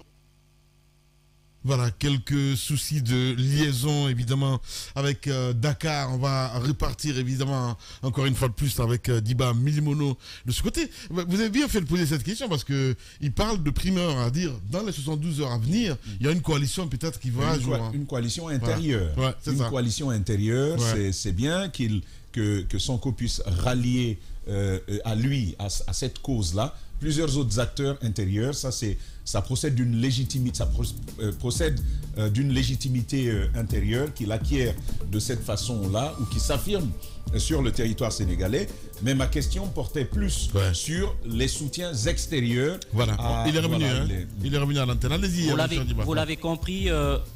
[SPEAKER 1] Voilà, quelques soucis de liaison évidemment avec Dakar. On va repartir évidemment encore une fois de plus avec Diba Milimono de ce côté. Vous avez bien fait de poser cette question parce qu'il parle de primeur, à dire dans les 72 heures à venir, il y a une coalition peut-être qui va jouer.
[SPEAKER 6] Une coalition intérieure.
[SPEAKER 1] Ouais,
[SPEAKER 6] une coalition intérieure, c'est bien que Sonko puisse rallier à lui, à cette cause-là, plusieurs autres acteurs intérieurs. Ça procède d'une légitimité, d'une légitimité intérieure qu'il acquiert de cette façon-là ou qui s'affirme sur le territoire sénégalais. Mais ma question portait plus sur les soutiens extérieurs.
[SPEAKER 1] Voilà, il est revenu, il est revenu à l'antenne. Allez-y.
[SPEAKER 5] Vous l'avez compris,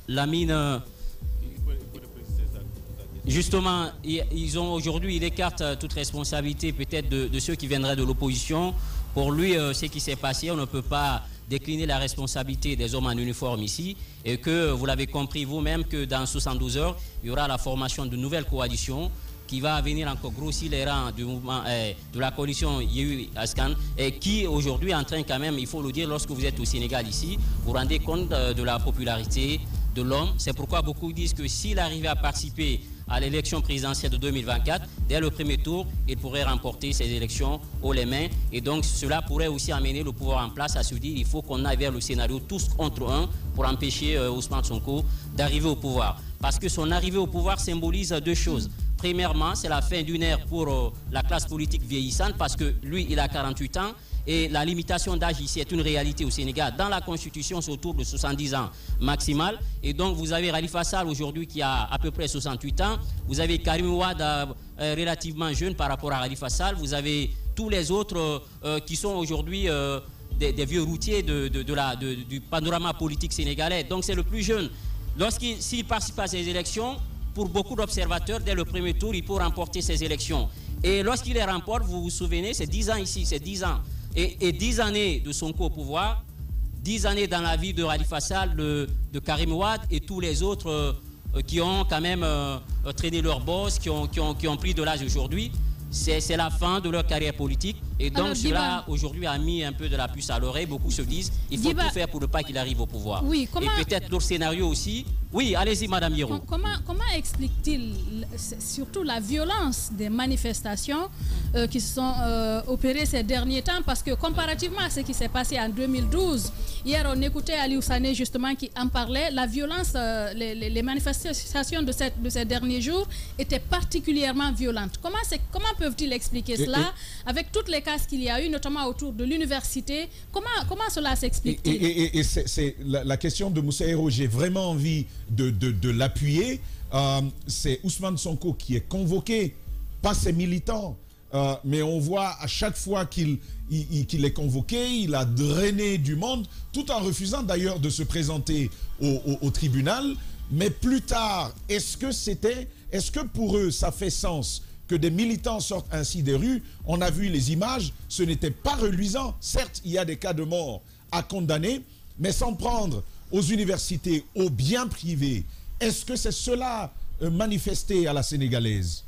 [SPEAKER 5] Lamine. Justement, ils ont aujourd'hui, il écarte toute responsabilité peut-être de ceux qui viendraient de l'opposition. Pour lui, ce qui s'est passé, on ne peut pas décliner la responsabilité des hommes en uniforme ici, et que vous l'avez compris vous-même que dans 72 heures, il y aura la formation de nouvelles coalitions qui va venir encore grossir les rangs du mouvement de la coalition Yehu Askan, et qui aujourd'hui est en train quand même, il faut le dire, lorsque vous êtes au Sénégal ici, vous rendez compte de la popularité de l'homme. C'est pourquoi beaucoup disent que s'il arrivait à participer à l'élection présidentielle de 2024, dès le premier tour, il pourrait remporter ces élections haut les mains. Et donc cela pourrait aussi amener le pouvoir en place à se dire il faut qu'on aille vers le scénario tous contre un pour empêcher Ousmane Sonko d'arriver au pouvoir. Parce que son arrivée au pouvoir symbolise deux choses. Premièrement, c'est la fin d'une ère pour la classe politique vieillissante parce que lui, il a 48 ans. Et la limitation d'âge ici est une réalité au Sénégal. Dans la Constitution, c'est autour de 70 ans maximal. Et donc, vous avez Khalifa Sall aujourd'hui qui a à peu près 68 ans. Vous avez Karim Wade relativement jeune par rapport à Khalifa Sall. Vous avez tous les autres qui sont aujourd'hui des vieux routiers du panorama politique sénégalais. Donc, c'est le plus jeune. S'il participe à ces élections, pour beaucoup d'observateurs, dès le premier tour, il peut remporter ces élections. Et lorsqu'il les remporte, vous vous souvenez, c'est 10 ans ici, c'est 10 ans. Et 10 années de Sonko au pouvoir, 10 années dans la vie de Khalifa Sall, de Karim Wade et tous les autres qui ont quand même traîné leur boss, qui ont pris de l'âge aujourd'hui. C'est la fin de leur carrière politique. Et donc alors, cela, aujourd'hui, a mis un peu de la puce à l'oreille. Beaucoup se disent, il faut tout faire pour ne pas qu'il arrive au pouvoir.
[SPEAKER 8] Oui,
[SPEAKER 5] et peut-être d'autres scénarios aussi. Oui, allez-y, Madame Hiro.
[SPEAKER 8] Comment explique-t-il surtout la violence des manifestations qui se sont opérées ces derniers temps? Parce que comparativement à ce qui s'est passé en 2012, hier on écoutait Aliou Sané justement qui en parlait, la violence, les manifestations de ces derniers jours étaient particulièrement violentes. Comment peuvent-ils expliquer cela avec toutes les casses qu'il y a eu, notamment autour de l'université? Comment cela s'explique-t-il?
[SPEAKER 6] Et c'est la question de Moussa Hiro, j'ai vraiment envie de l'appuyer. C'est Ousmane Sonko qui est convoqué, pas ses militants. Mais on voit à chaque fois qu'il est convoqué, il a drainé du monde, tout en refusant d'ailleurs de se présenter au tribunal. Mais plus tard, est-ce que pour eux ça fait sens que des militants sortent ainsi des rues? On a vu les images, ce n'était pas reluisant. Certes, il y a des cas de mort à condamner, mais s'en prendre aux universités, aux biens privés, est-ce que c'est cela manifesté à la sénégalaise?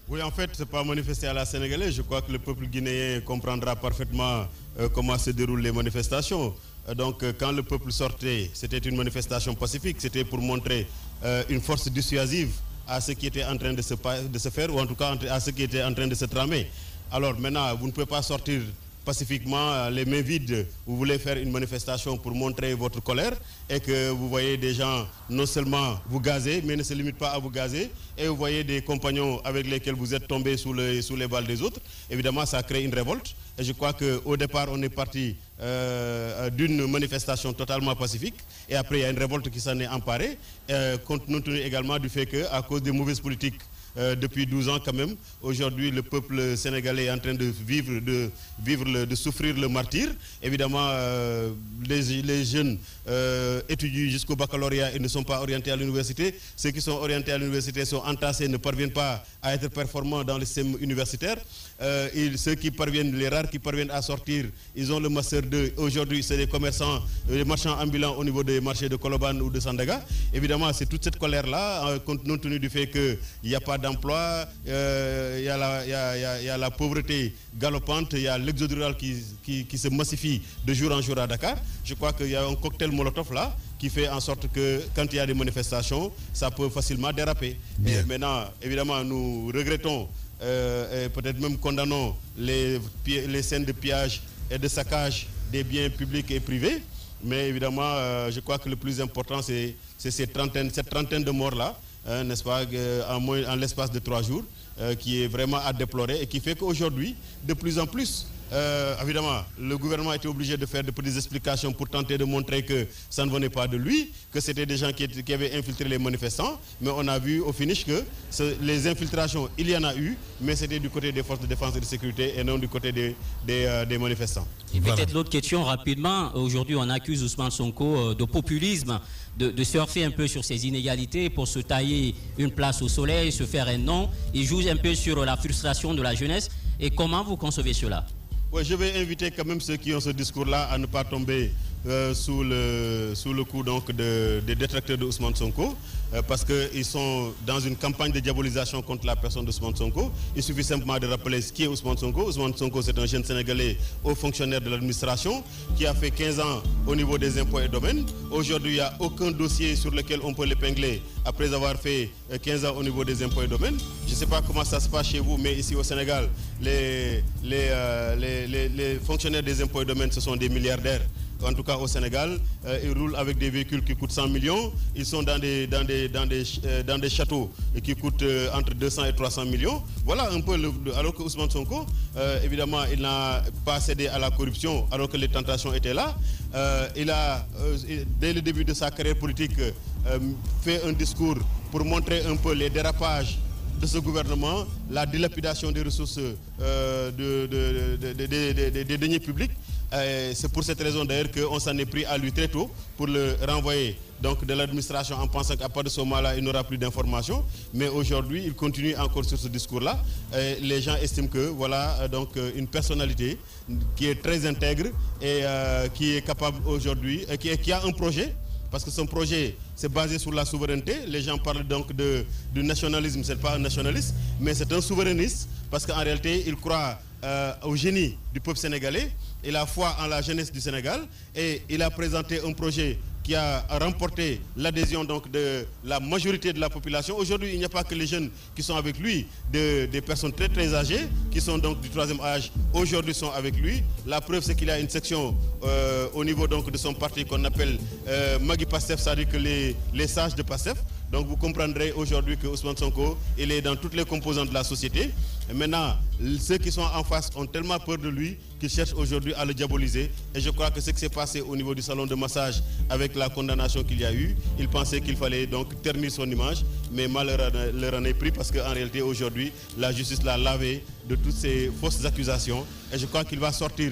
[SPEAKER 7] Oui, en fait, ce n'est pas manifesté à la sénégalaise. Je crois que le peuple guinéen comprendra parfaitement comment se déroulent les manifestations. Donc, quand le peuple sortait, c'était une manifestation pacifique. C'était pour montrer une force dissuasive à ce qui était en train de se faire, ou en tout cas à ce qui était en train de se tramer. Alors maintenant, vous ne pouvez pas sortir pacifiquement, les mains vides, vous voulez faire une manifestation pour montrer votre colère et que vous voyez des gens non seulement vous gazer, mais ne se limitent pas à vous gazer, et vous voyez des compagnons avec lesquels vous êtes tombés sous les balles des autres. Évidemment, ça crée une révolte. Et je crois qu'au départ, on est parti d'une manifestation totalement pacifique, et après, il y a une révolte qui s'en est emparée, compte tenu également du fait qu'à cause des mauvaises politiques depuis 12 ans quand même, aujourd'hui le peuple sénégalais est en train de souffrir le martyre. Évidemment, les jeunes étudient jusqu'au baccalauréat et ne sont pas orientés à l'université. Ceux qui sont orientés à l'université sont entassés, ne parviennent pas à être performants dans le système universitaire. Ceux qui parviennent, les rares qui parviennent à sortir, ils ont le master 2. Aujourd'hui, c'est des commerçants, des marchands ambulants au niveau des marchés de Koloban ou de Sandaga. Évidemment, c'est toute cette colère-là, compte tenu du fait qu'il n'y a pas d'emploi, il y a la pauvreté galopante, il y a l'exode rural qui se massifie de jour en jour à Dakar. Je crois qu'il y a un cocktail Molotov là qui fait en sorte que quand il y a des manifestations, ça peut facilement déraper. Et maintenant, évidemment, nous regrettons et peut-être même condamnons les scènes de pillage et de saccage des biens publics et privés. Mais évidemment, je crois que le plus important, c'est cette trentaine de morts-là, n'est-ce pas, en l'espace de 3 jours, qui est vraiment à déplorer et qui fait qu'aujourd'hui, de plus en plus, évidemment, le gouvernement a été obligé de faire de petites explications pour tenter de montrer que ça ne venait pas de lui, que c'était des gens qui avaient infiltré les manifestants. Mais on a vu au finish que les infiltrations, il y en a eu, mais c'était du côté des forces de défense et de sécurité et non du côté des manifestants.
[SPEAKER 5] Et peut-être l'autre question rapidement. Aujourd'hui, on accuse Ousmane Sonko de populisme, de surfer un peu sur ces inégalités pour se tailler une place au soleil, se faire un nom. Il joue un peu sur la frustration de la jeunesse. Et comment vous concevez cela?
[SPEAKER 7] Ouais, je vais inviter quand même ceux qui ont ce discours-là à ne pas tomber sous le coup donc des détracteurs de Ousmane Sonko, parce qu'ils sont dans une campagne de diabolisation contre la personne d'Ousmane Sonko. Il suffit simplement de rappeler ce qui est Ousmane Sonko. Ousmane Sonko, c'est un jeune Sénégalais haut fonctionnaire de l'administration qui a fait 15 ans au niveau des impôts et domaines. Aujourd'hui, il n'y a aucun dossier sur lequel on peut l'épingler après avoir fait 15 ans au niveau des impôts et domaines. Je ne sais pas comment ça se passe chez vous, mais ici au Sénégal, les fonctionnaires des impôts et domaines, ce sont des milliardaires. En tout cas au Sénégal, ils roulent avec des véhicules qui coûtent 100 millions. Ils sont dans des châteaux qui coûtent entre 200 et 300 millions. Voilà un peu, alors que Ousmane Sonko, évidemment, il n'a pas cédé à la corruption alors que les tentations étaient là. Il a, dès le début de sa carrière politique, fait un discours pour montrer un peu les dérapages de ce gouvernement, la dilapidation des ressources des deniers publics. C'est pour cette raison d'ailleurs qu'on s'en est pris à lui très tôt pour le renvoyer donc, de l'administration en pensant qu'à partir de ce moment-là, il n'aura plus d'informations. Mais aujourd'hui, il continue encore sur ce discours-là. Les gens estiment que voilà donc une personnalité qui est très intègre et qui est capable aujourd'hui, qui a un projet. Parce que son projet, c'est basé sur la souveraineté. Les gens parlent donc du nationalisme. Ce n'est pas un nationaliste, mais c'est un souverainiste. Parce qu'en réalité, il croit au génie du peuple sénégalais. Il a foi en la jeunesse du Sénégal. Et il a présenté un projet qui a remporté l'adhésion donc de la majorité de la population. Aujourd'hui, il n'y a pas que les jeunes qui sont avec lui, des personnes très très âgées, qui sont donc du 3e âge, aujourd'hui sont avec lui. La preuve, c'est qu'il y a une section au niveau donc de son parti qu'on appelle Magui Pastef, c'est-à-dire que les sages de Pastef. Donc vous comprendrez aujourd'hui que Ousmane Sonko, il est dans toutes les composantes de la société. Et maintenant, ceux qui sont en face ont tellement peur de lui qu'ils cherchent aujourd'hui à le diaboliser. Et je crois que ce qui s'est passé au niveau du salon de massage avec la condamnation qu'il y a eu, il pensait qu'il fallait donc ternir son image. Mais malheur leur en est pris parce qu'en réalité aujourd'hui, la justice l'a lavé de toutes ces fausses accusations. Et je crois qu'il va sortir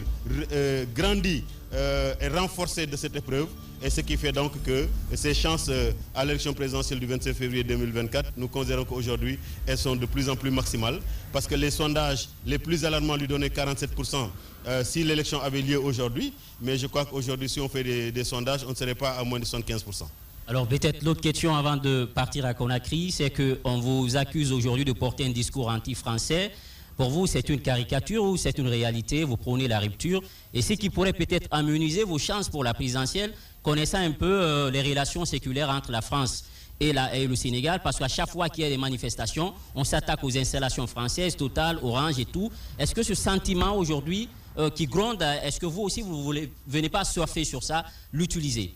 [SPEAKER 7] grandi et renforcé de cette épreuve. Et ce qui fait donc que ses chances à l'élection présidentielle du 27 février 2024, nous considérons qu'aujourd'hui, elles sont de plus en plus maximales. Parce que les sondages les plus alarmants lui donnaient 47% si l'élection avait lieu aujourd'hui. Mais je crois qu'aujourd'hui, si on fait des sondages, on ne serait pas à moins de 75%.
[SPEAKER 5] Alors peut-être l'autre question avant de partir à Conakry, c'est qu'on vous accuse aujourd'hui de porter un discours anti-français. Pour vous, c'est une caricature ou c'est une réalité? Vous prônez la rupture. Et ce qui pourrait peut-être amenuiser vos chances pour la présidentielle, connaissant un peu les relations séculaires entre la France et le Sénégal, parce qu'à chaque fois qu'il y a des manifestations, on s'attaque aux installations françaises, Total, Orange et tout. Est-ce que ce sentiment aujourd'hui qui gronde, est-ce que vous aussi, vous ne venez pas surfer sur ça, l'utiliser?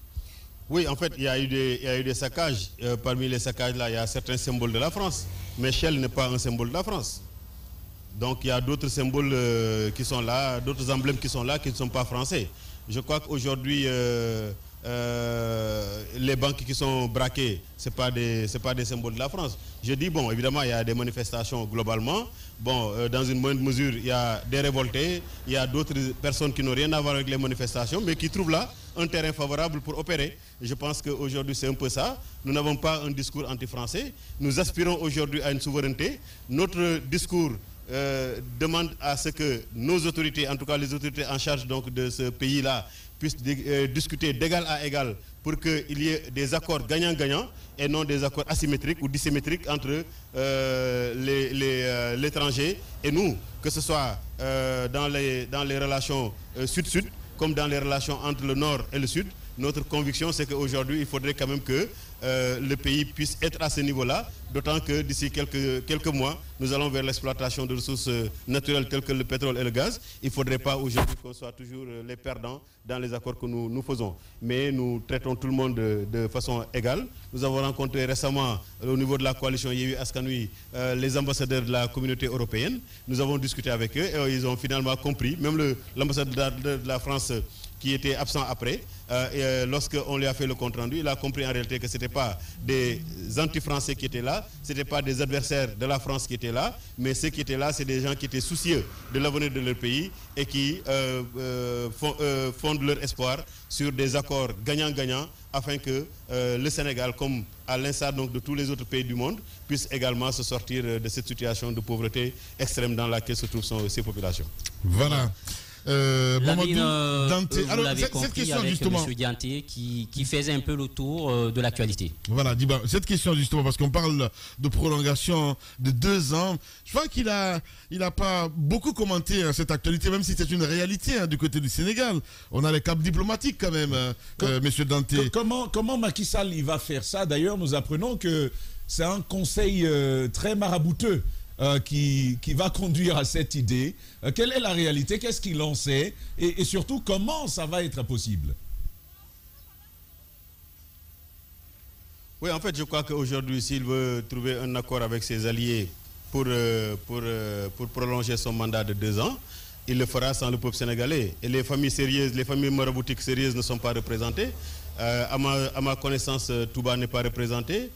[SPEAKER 7] Oui, en fait, il y a eu des saccages. Parmi les saccages, là, il y a certains symboles de la France. Mais Shell n'est pas un symbole de la France. Donc il y a d'autres symboles qui sont là, d'autres emblèmes qui sont là, qui ne sont pas français. Je crois qu'aujourd'hui, les banques qui sont braquées, ce n'est pas des symboles de la France. Je dis, bon, évidemment, il y a des manifestations globalement. Bon, dans une moindre mesure, il y a des révoltés, il y a d'autres personnes qui n'ont rien à voir avec les manifestations, mais qui trouvent là un terrain favorable pour opérer. Et je pense qu'aujourd'hui, c'est un peu ça. Nous n'avons pas un discours anti-français. Nous aspirons aujourd'hui à une souveraineté. Notre discours demande à ce que nos autorités, en tout cas les autorités en charge donc de ce pays-là, puisse discuter d'égal à égal pour qu'il y ait des accords gagnant-gagnant et non des accords asymétriques ou dissymétriques entre l'étranger et nous, que ce soit dans les relations sud-sud comme dans les relations entre le nord et le sud. Notre conviction, c'est qu'aujourd'hui, il faudrait quand même que le pays puisse être à ce niveau-là, d'autant que d'ici quelques mois, nous allons vers l'exploitation de ressources naturelles telles que le pétrole et le gaz. Il ne faudrait pas aujourd'hui qu'on soit toujours les perdants dans les accords que nous faisons. Mais nous traitons tout le monde de façon égale. Nous avons rencontré récemment, au niveau de la coalition Yewwi Askan Wi, les ambassadeurs de la communauté européenne. Nous avons discuté avec eux et ils ont finalement compris, même l'ambassadeur de la France qui était absent après, lorsqu'on lui a fait le compte-rendu, il a compris en réalité que ce n'était pas des anti-français qui étaient là, ce n'était pas des adversaires de la France qui étaient là, mais ceux qui étaient là, c'est des gens qui étaient soucieux de l'avenir de leur pays et qui fondent leur espoir sur des accords gagnant-gagnant afin que le Sénégal, comme à l'instar donc de tous les autres pays du monde, puisse également se sortir de cette situation de pauvreté extrême dans laquelle se trouvent ces populations.
[SPEAKER 1] Voilà.
[SPEAKER 5] Dante, alors, cette question avec justement, M. Dianté qui faisait un peu le tour de l'actualité.
[SPEAKER 1] Voilà, Diba, cette question justement, parce qu'on parle de prolongation de 2 ans, je crois qu'il a pas beaucoup commenté cette actualité, même si c'est une réalité du côté du Sénégal. On a les caps diplomatiques quand même, M. Dianté.
[SPEAKER 6] Comment Macky Sall il va faire ça? D'ailleurs, nous apprenons que c'est un conseil très marabouteux. Qui va conduire à cette idée. Quelle est la réalité? Qu'est-ce qu'il en sait? Et surtout, comment ça va être possible?
[SPEAKER 7] Oui, en fait, je crois qu'aujourd'hui, s'il veut trouver un accord avec ses alliés pour prolonger son mandat de 2 ans, il le fera sans le peuple sénégalais. Et les familles sérieuses, les familles maraboutiques sérieuses ne sont pas représentées. À ma connaissance, Touba n'est pas représenté,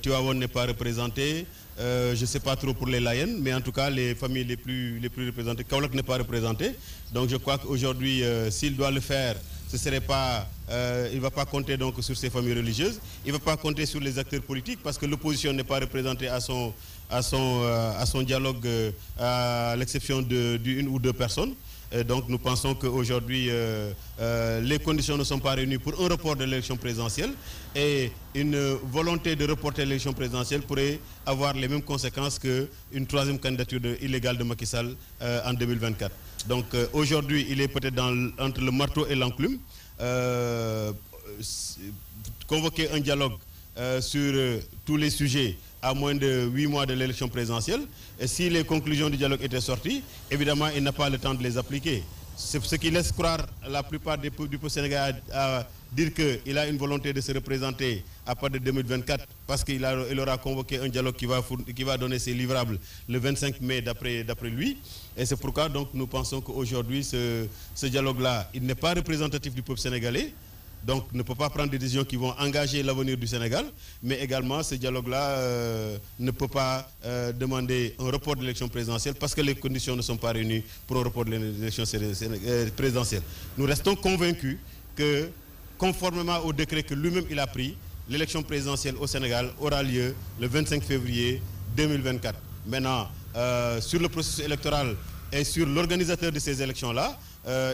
[SPEAKER 7] Tivaouane n'est pas représenté. Je ne sais pas trop pour les Layènes, mais en tout cas, les familles les plus représentées, Kaolack n'est pas représenté. Donc je crois qu'aujourd'hui, s'il doit le faire, ce serait pas, il ne va pas compter donc sur ces familles religieuses, il ne va pas compter sur les acteurs politiques parce que l'opposition n'est pas représentée à son dialogue, à l'exception d'une ou 2 personnes. Et donc nous pensons qu'aujourd'hui, les conditions ne sont pas réunies pour un report de l'élection présidentielle et une volonté de reporter l'élection présidentielle pourrait avoir les mêmes conséquences qu'une 3e candidature illégale de Macky Sall en 2024. Donc aujourd'hui, il est peut-être entre le marteau et l'enclume. Convoquer un dialogue sur tous les sujets à moins de 8 mois de l'élection présidentielle. Et si les conclusions du dialogue étaient sorties, évidemment, il n'a pas le temps de les appliquer. C'est ce qui laisse croire la plupart du peuple sénégalais à dire qu'il a une volonté de se représenter à partir de 2024 parce qu'il aura convoqué un dialogue qui va donner ses livrables le 25 mai d'après lui. Et c'est pourquoi donc, nous pensons qu'aujourd'hui, ce dialogue-là, il n'est pas représentatif du peuple sénégalais. Donc ne peut pas prendre des décisions qui vont engager l'avenir du Sénégal, mais également ce dialogue-là ne peut pas demander un report de l'élection présidentielle parce que les conditions ne sont pas réunies pour un report de l'élection présidentielle. Nous restons convaincus que, conformément au décret que lui-même il a pris, l'élection présidentielle au Sénégal aura lieu le 25 février 2024. Maintenant, sur le processus électoral et sur l'organisateur de ces élections-là,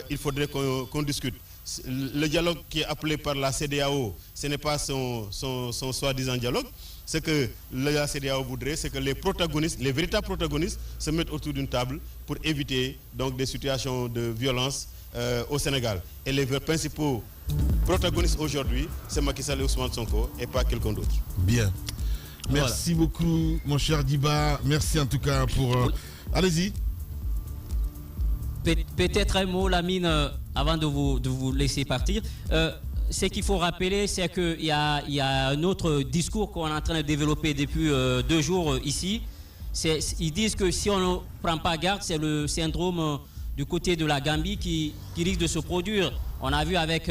[SPEAKER 7] il faudrait qu'on discute. Le dialogue qui est appelé par la CEDEAO, ce n'est pas son soi-disant dialogue. Ce que la CEDEAO voudrait, c'est que les protagonistes, les véritables protagonistes, se mettent autour d'une table pour éviter donc des situations de violence au Sénégal. Et les principaux protagonistes aujourd'hui, c'est Macky Sall et Ousmane Sonko et pas quelqu'un d'autre.
[SPEAKER 1] Bien. Merci beaucoup, mon cher Diba. Merci en tout cas pour... Allez-y.
[SPEAKER 5] Peut-être un mot, Lamine, avant de vous laisser partir. Ce qu'il faut rappeler, c'est qu'il y a un autre discours qu'on est en train de développer depuis 2 jours ici. Ils disent que si on ne prend pas garde, c'est le syndrome du côté de la Gambie qui risque de se produire. On a vu avec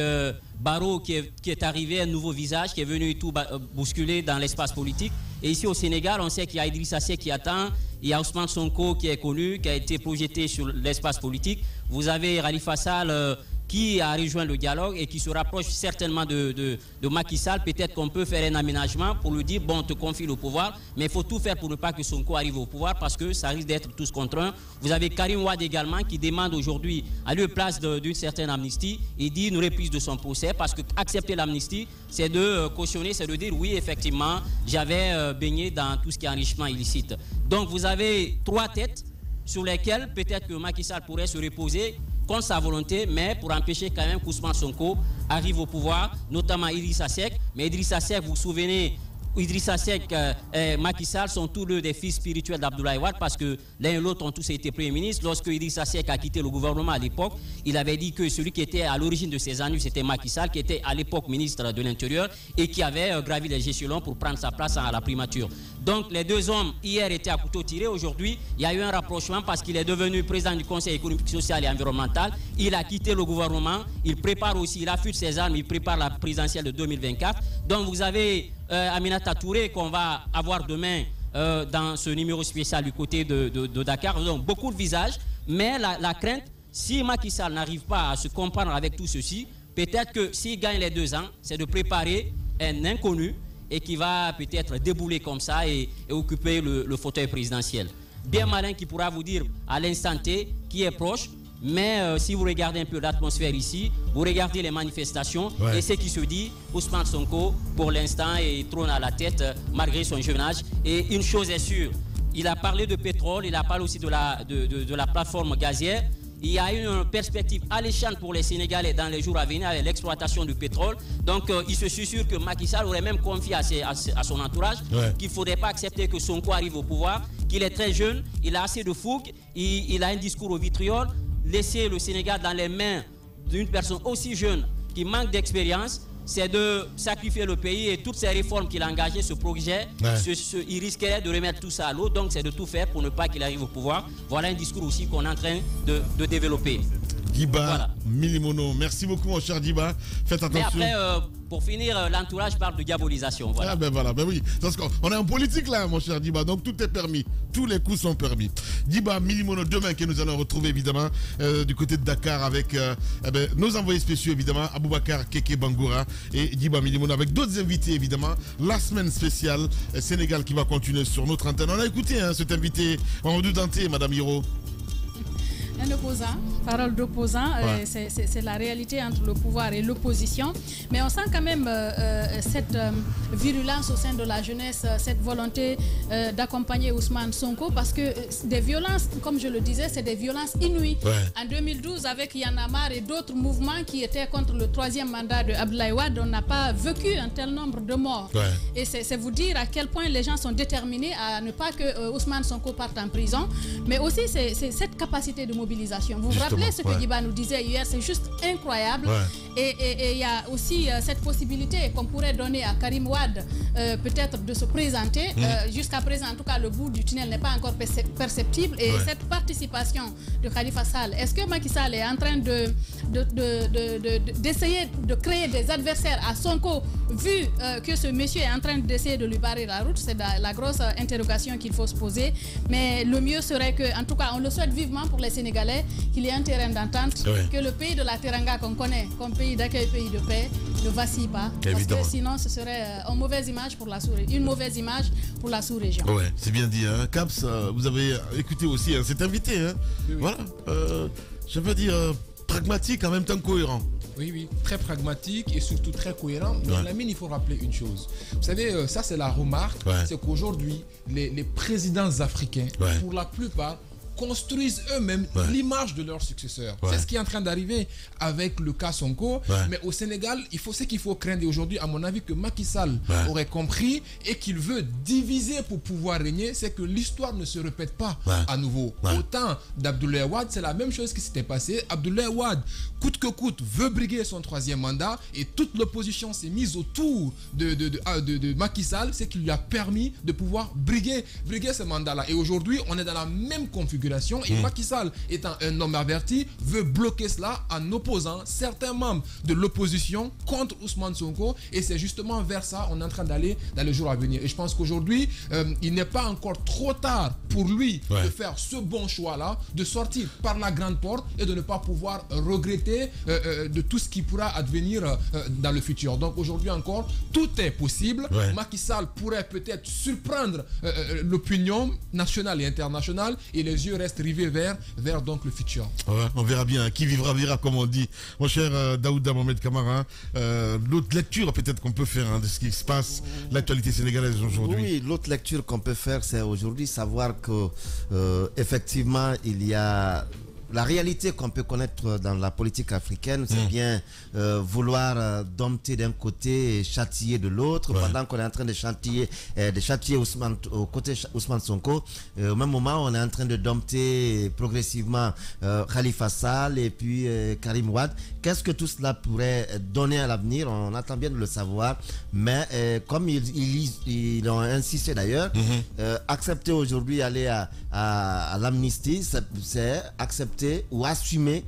[SPEAKER 5] Barrow qui est arrivé, un nouveau visage qui est venu tout bousculer dans l'espace politique. Et ici au Sénégal, on sait qu'il y a Idrissa Seck qui attend, il y a Ousmane Sonko qui est connu, qui a été projeté sur l'espace politique. Vous avez Khalifa Sall qui a rejoint le dialogue et qui se rapproche certainement de Macky Sall. Peut-être qu'on peut faire un aménagement pour lui dire, bon, on te confie le pouvoir, mais il faut tout faire pour ne pas que Sonko arrive au pouvoir parce que ça risque d'être tous contre un. Vous avez Karim Wade également qui demande aujourd'hui, à lieu place d'une certaine amnistie, il dit une reprise de son procès parce que accepter l'amnistie, c'est de cautionner, c'est de dire, oui, effectivement, j'avais baigné dans tout ce qui est enrichissement illicite. Donc vous avez 3 têtes sur lesquelles peut-être que Macky Sall pourrait se reposer contre sa volonté, mais pour empêcher quand même qu'Ousmane Sonko arrive au pouvoir, notamment Idrissa Seck. Mais Idrissa Seck, vous vous souvenez, Idrissa Seck et Macky Sall sont tous deux des fils spirituels d'Abdoulaye Wade parce que l'un et l'autre ont tous été premiers ministres. Lorsque Idrissa Seck a quitté le gouvernement à l'époque, il avait dit que celui qui était à l'origine de ces ennuis, c'était Macky Sall, qui était à l'époque ministre de l'Intérieur et qui avait gravi les échelons pour prendre sa place à la primature. Donc les deux hommes, hier, étaient à couteau tiré. Aujourd'hui, il y a eu un rapprochement parce qu'il est devenu président du Conseil économique, social et environnemental. Il a quitté le gouvernement. Il prépare aussi, il affûte ses armes, il prépare la présidentielle de 2024. Donc vous avez Aminata Touré qu'on va avoir demain dans ce numéro spécial du côté de Dakar. Donc beaucoup de visages, mais la crainte, si Macky Sall n'arrive pas à se comprendre avec tout ceci, peut-être que s'il gagne les 2 ans, c'est de préparer un inconnu et qui va peut-être débouler comme ça et occuper le fauteuil présidentiel. Bien malin qui pourra vous dire à l'instant T qui est proche, mais si vous regardez un peu l'atmosphère ici, vous regardez les manifestations et ce qui se dit, Ousmane Sonko pour l'instant trône à la tête malgré son jeune âge. Et une chose est sûre, il a parlé de pétrole, il a parlé aussi de la plateforme gazière. Il y a une perspective alléchante pour les Sénégalais dans les jours à venir avec l'exploitation du pétrole. Donc, il se sûr que Macky Sall aurait même confié à son entourage qu'il ne faudrait pas accepter que Sonko arrive au pouvoir, qu'il est très jeune, il a assez de fougue, il a un discours au vitriol. Laisser le Sénégal dans les mains d'une personne aussi jeune qui manque d'expérience, c'est de sacrifier le pays et toutes ces réformes qu'il a engagées, ce projet, il risquerait de remettre tout ça à l'eau. Donc c'est de tout faire pour ne pas qu'il arrive au pouvoir. Voilà un discours aussi qu'on est en train de développer.
[SPEAKER 1] Diba Milimono, merci beaucoup mon cher Diba. Faites attention.
[SPEAKER 5] Mais après, pour finir, l'entourage parle de diabolisation. Voilà.
[SPEAKER 1] Ah ben voilà, ben oui. Parce qu'on est en politique là, mon cher Diba, donc tout est permis. Tous les coups sont permis. Diba Milimono, demain que nous allons retrouver évidemment du côté de Dakar avec nos envoyés spéciaux évidemment, Aboubakar Keke Bangoura et Diba Milimono avec d'autres invités évidemment. La semaine spéciale Sénégal qui va continuer sur notre antenne. On a écouté cet invité en redoutanté, Madame Hiro.
[SPEAKER 8] Un opposant, parole d'opposant, c'est la réalité entre le pouvoir et l'opposition. Mais on sent quand même cette virulence au sein de la jeunesse, cette volonté d'accompagner Ousmane Sonko parce que des violences, comme je le disais, c'est des violences inouïes. En 2012, avec Y'en a marre et d'autres mouvements qui étaient contre le 3e mandat de Abdoulaye Wade, on n'a pas vécu un tel nombre de morts. Et c'est vous dire à quel point les gens sont déterminés à ne pas que Ousmane Sonko parte en prison, mais aussi c'est cette capacité de mobilisation. Vous vous rappelez ce que Diba nous disait hier, c'est juste incroyable. Et il y a aussi cette possibilité qu'on pourrait donner à Karim Wade peut-être de se présenter. Jusqu'à présent, en tout cas, le bout du tunnel n'est pas encore perceptible. Et cette participation de Khalifa Sall, est-ce que Macky Sall est en train d'essayer de créer des adversaires à Sonko, vu que ce monsieur est en train d'essayer de lui barrer la route? C'est la grosse interrogation qu'il faut se poser. Mais le mieux serait que, en tout cas, on le souhaite vivement pour les Sénégalais, qu'il y ait un terrain d'entente, que le pays de la Teranga qu'on connaît comme pays d'accueil, pays de paix, ne vacille pas. Parce que sinon, ce serait une mauvaise image pour la sous-région.
[SPEAKER 1] Ouais, c'est bien dit. Hein. Caps, vous avez écouté aussi cet invité. Hein. Voilà. Je veux dire, pragmatique en même temps cohérent.
[SPEAKER 2] Oui, très pragmatique et surtout très cohérent. Mais Lamine, il faut rappeler une chose. Vous savez, ça c'est la remarque, c'est qu'aujourd'hui, les présidents africains, pour la plupart, construisent eux-mêmes l'image de leurs successeurs. C'est ce qui est en train d'arriver avec le cas Sonko. Mais au Sénégal, ce qu'il faut craindre aujourd'hui, à mon avis, que Macky Sall aurait compris et qu'il veut diviser pour pouvoir régner, c'est que l'histoire ne se répète pas à nouveau. Au temps d'Abdoulaye Wade, c'est la même chose qui s'était passé. Abdoulaye Wade, coûte que coûte, veut briguer son 3e mandat et toute l'opposition s'est mise autour de Macky Sall, c'est qui lui a permis de pouvoir briguer ce mandat-là. Et aujourd'hui, on est dans la même configuration. population. Et Macky Sall, étant un homme averti, veut bloquer cela en opposant certains membres de l'opposition contre Ousmane Sonko. Et c'est justement vers ça qu'on est en train d'aller dans les jours à venir. Et je pense qu'aujourd'hui, il n'est pas encore trop tard pour lui de faire ce bon choix-là, de sortir par la grande porte et de ne pas pouvoir regretter de tout ce qui pourra advenir dans le futur. Donc aujourd'hui encore, tout est possible. Macky Sall pourrait peut-être surprendre l'opinion nationale et internationale, et les yeux restent rivés vers donc le futur.
[SPEAKER 1] On verra bien. Qui vivra verra, comme on dit. Mon cher Daouda Mohamed Kamara, l'autre lecture peut-être qu'on peut faire de ce qui se passe, l'actualité sénégalaise aujourd'hui.
[SPEAKER 4] Oui, l'autre lecture qu'on peut faire, c'est aujourd'hui savoir que effectivement, il y a la réalité qu'on peut connaître dans la politique africaine, c'est bien vouloir dompter d'un côté et châtier de l'autre, pendant qu'on est en train de châtier Ousmane, au côté Ousmane Sonko. Au même moment, on est en train de dompter progressivement Khalifa Sall et puis Karim Wade. Qu'est-ce que tout cela pourrait donner à l'avenir? On attend bien de le savoir, mais comme ils ont insisté d'ailleurs, accepter aujourd'hui aller à l'amnistie, c'est accepter ou assumer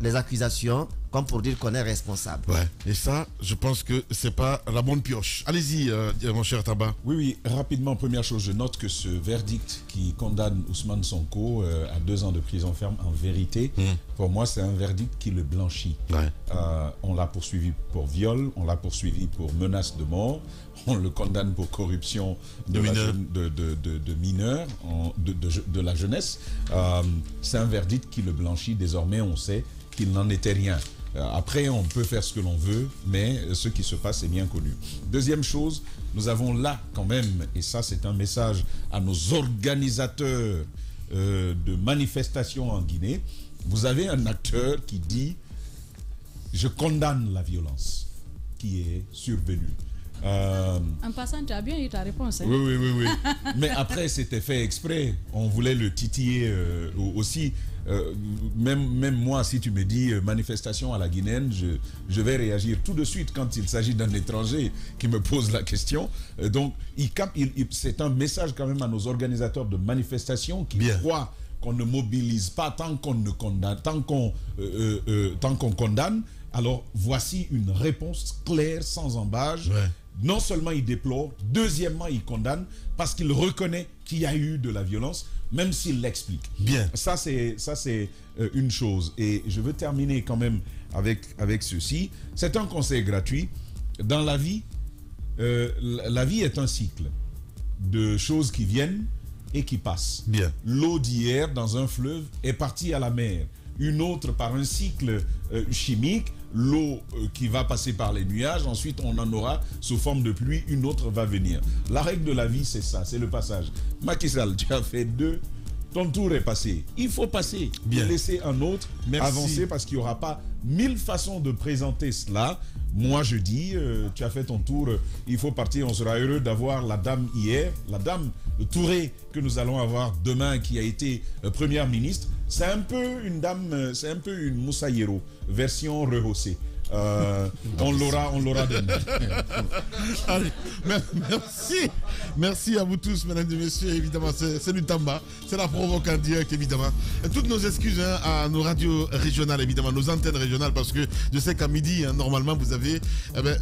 [SPEAKER 4] les accusations comme pour dire qu'on est responsable.
[SPEAKER 1] Et ça, je pense que c'est pas la bonne pioche. Allez-y, mon cher Taba.
[SPEAKER 6] Oui, rapidement, première chose, je note que ce verdict qui condamne Ousmane Sonko à 2 ans de prison ferme, en vérité, pour moi, c'est un verdict qui le blanchit. On l'a poursuivi pour viol, on l'a poursuivi pour menace de mort, on le condamne pour corruption de mineurs, de la jeunesse. C'est un verdict qui le blanchit. Désormais, on sait qu'il n'en était rien. Après, on peut faire ce que l'on veut, mais ce qui se passe est bien connu. Deuxième chose, nous avons là quand même, et ça c'est un message à nos organisateurs de manifestations en Guinée, vous avez un acteur qui dit « Je condamne la violence qui est survenue ».
[SPEAKER 8] En passant, tu as bien eu ta réponse. Hein?
[SPEAKER 6] Oui. Mais après, c'était fait exprès. On voulait le titiller aussi. Même moi, si tu me dis manifestation à la guinéenne, je vais réagir tout de suite quand il s'agit d'un étranger qui me pose la question. Donc, c'est un message quand même à nos organisateurs de manifestations qui croient qu'on ne mobilise pas tant qu'on ne condamne, tant qu'on condamne. Alors, voici une réponse claire, sans embâche. Non seulement il déplore, deuxièmement il condamne parce qu'il reconnaît qu'il y a eu de la violence, même s'il l'explique. Ça c'est une chose. Et je veux terminer quand même avec ceci. C'est un conseil gratuit. Dans la vie est un cycle de choses qui viennent et qui passent. L'eau d'hier dans un fleuve est partie à la mer. Une autre par un cycle chimique, l'eau qui va passer par les nuages, ensuite on en aura sous forme de pluie, une autre va venir. La règle de la vie, c'est ça, c'est le passage. Macky Sall, tu as fait 2, ton tour est passé. Il faut passer, laisser un autre avancer parce qu'il n'y aura pas 1000 façons de présenter cela. Moi, je dis, tu as fait ton tour, il faut partir. On sera heureux d'avoir la dame hier, la dame Touré que nous allons avoir demain, qui a été première ministre. C'est un peu une dame, c'est un peu une Moussa Yero, version rehaussée. On l'aura demain.
[SPEAKER 1] Allez, merci à vous tous, mesdames et messieurs. Évidemment, c'est du Tamba, c'est la provoque en direct, évidemment. Et toutes nos excuses à nos radios régionales, évidemment, nos antennes régionales, parce que je sais qu'à midi, normalement, vous avez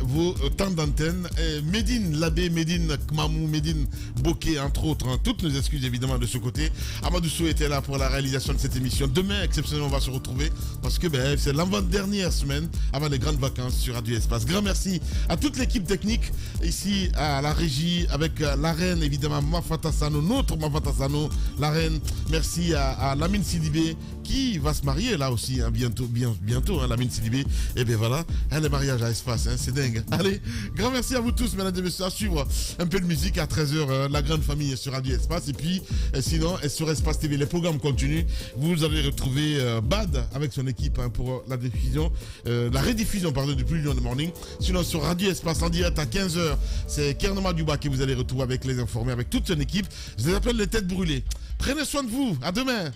[SPEAKER 1] vos temps d'antenne. Médine Labé, Médine Kmamou, Médine Bokeh, entre autres. Toutes nos excuses, évidemment, de ce côté. Amadou Sow était là pour la réalisation de cette émission. Demain, exceptionnellement, on va se retrouver, parce que c'est l'avant-dernière semaine avant les grandes vacances sur Radio Espace. Grand merci à toute l'équipe technique ici à la régie avec la reine, évidemment, Mafata Sano, notre Mafata Sano, la reine. Merci à Lamine Sidibé qui va se marier là aussi, bientôt, Lamine Sidibé. Et bien voilà, les mariages à Espace, c'est dingue. Allez, grand merci à vous tous, mesdames et messieurs, à suivre un peu de musique à 13h, la grande famille sur Radio Espace. Et puis, sinon, sur Espace TV, les programmes continuent. Vous allez retrouver Bad avec son équipe pour la diffusion, la rediffusion du Plus Lion de Morning. Sinon, sur Radio Espace en direct à 15h, c'est Kernoma Duba que vous allez retrouver avec les informés, avec toute son équipe. Je les appelle les têtes brûlées. Prenez soin de vous. À demain.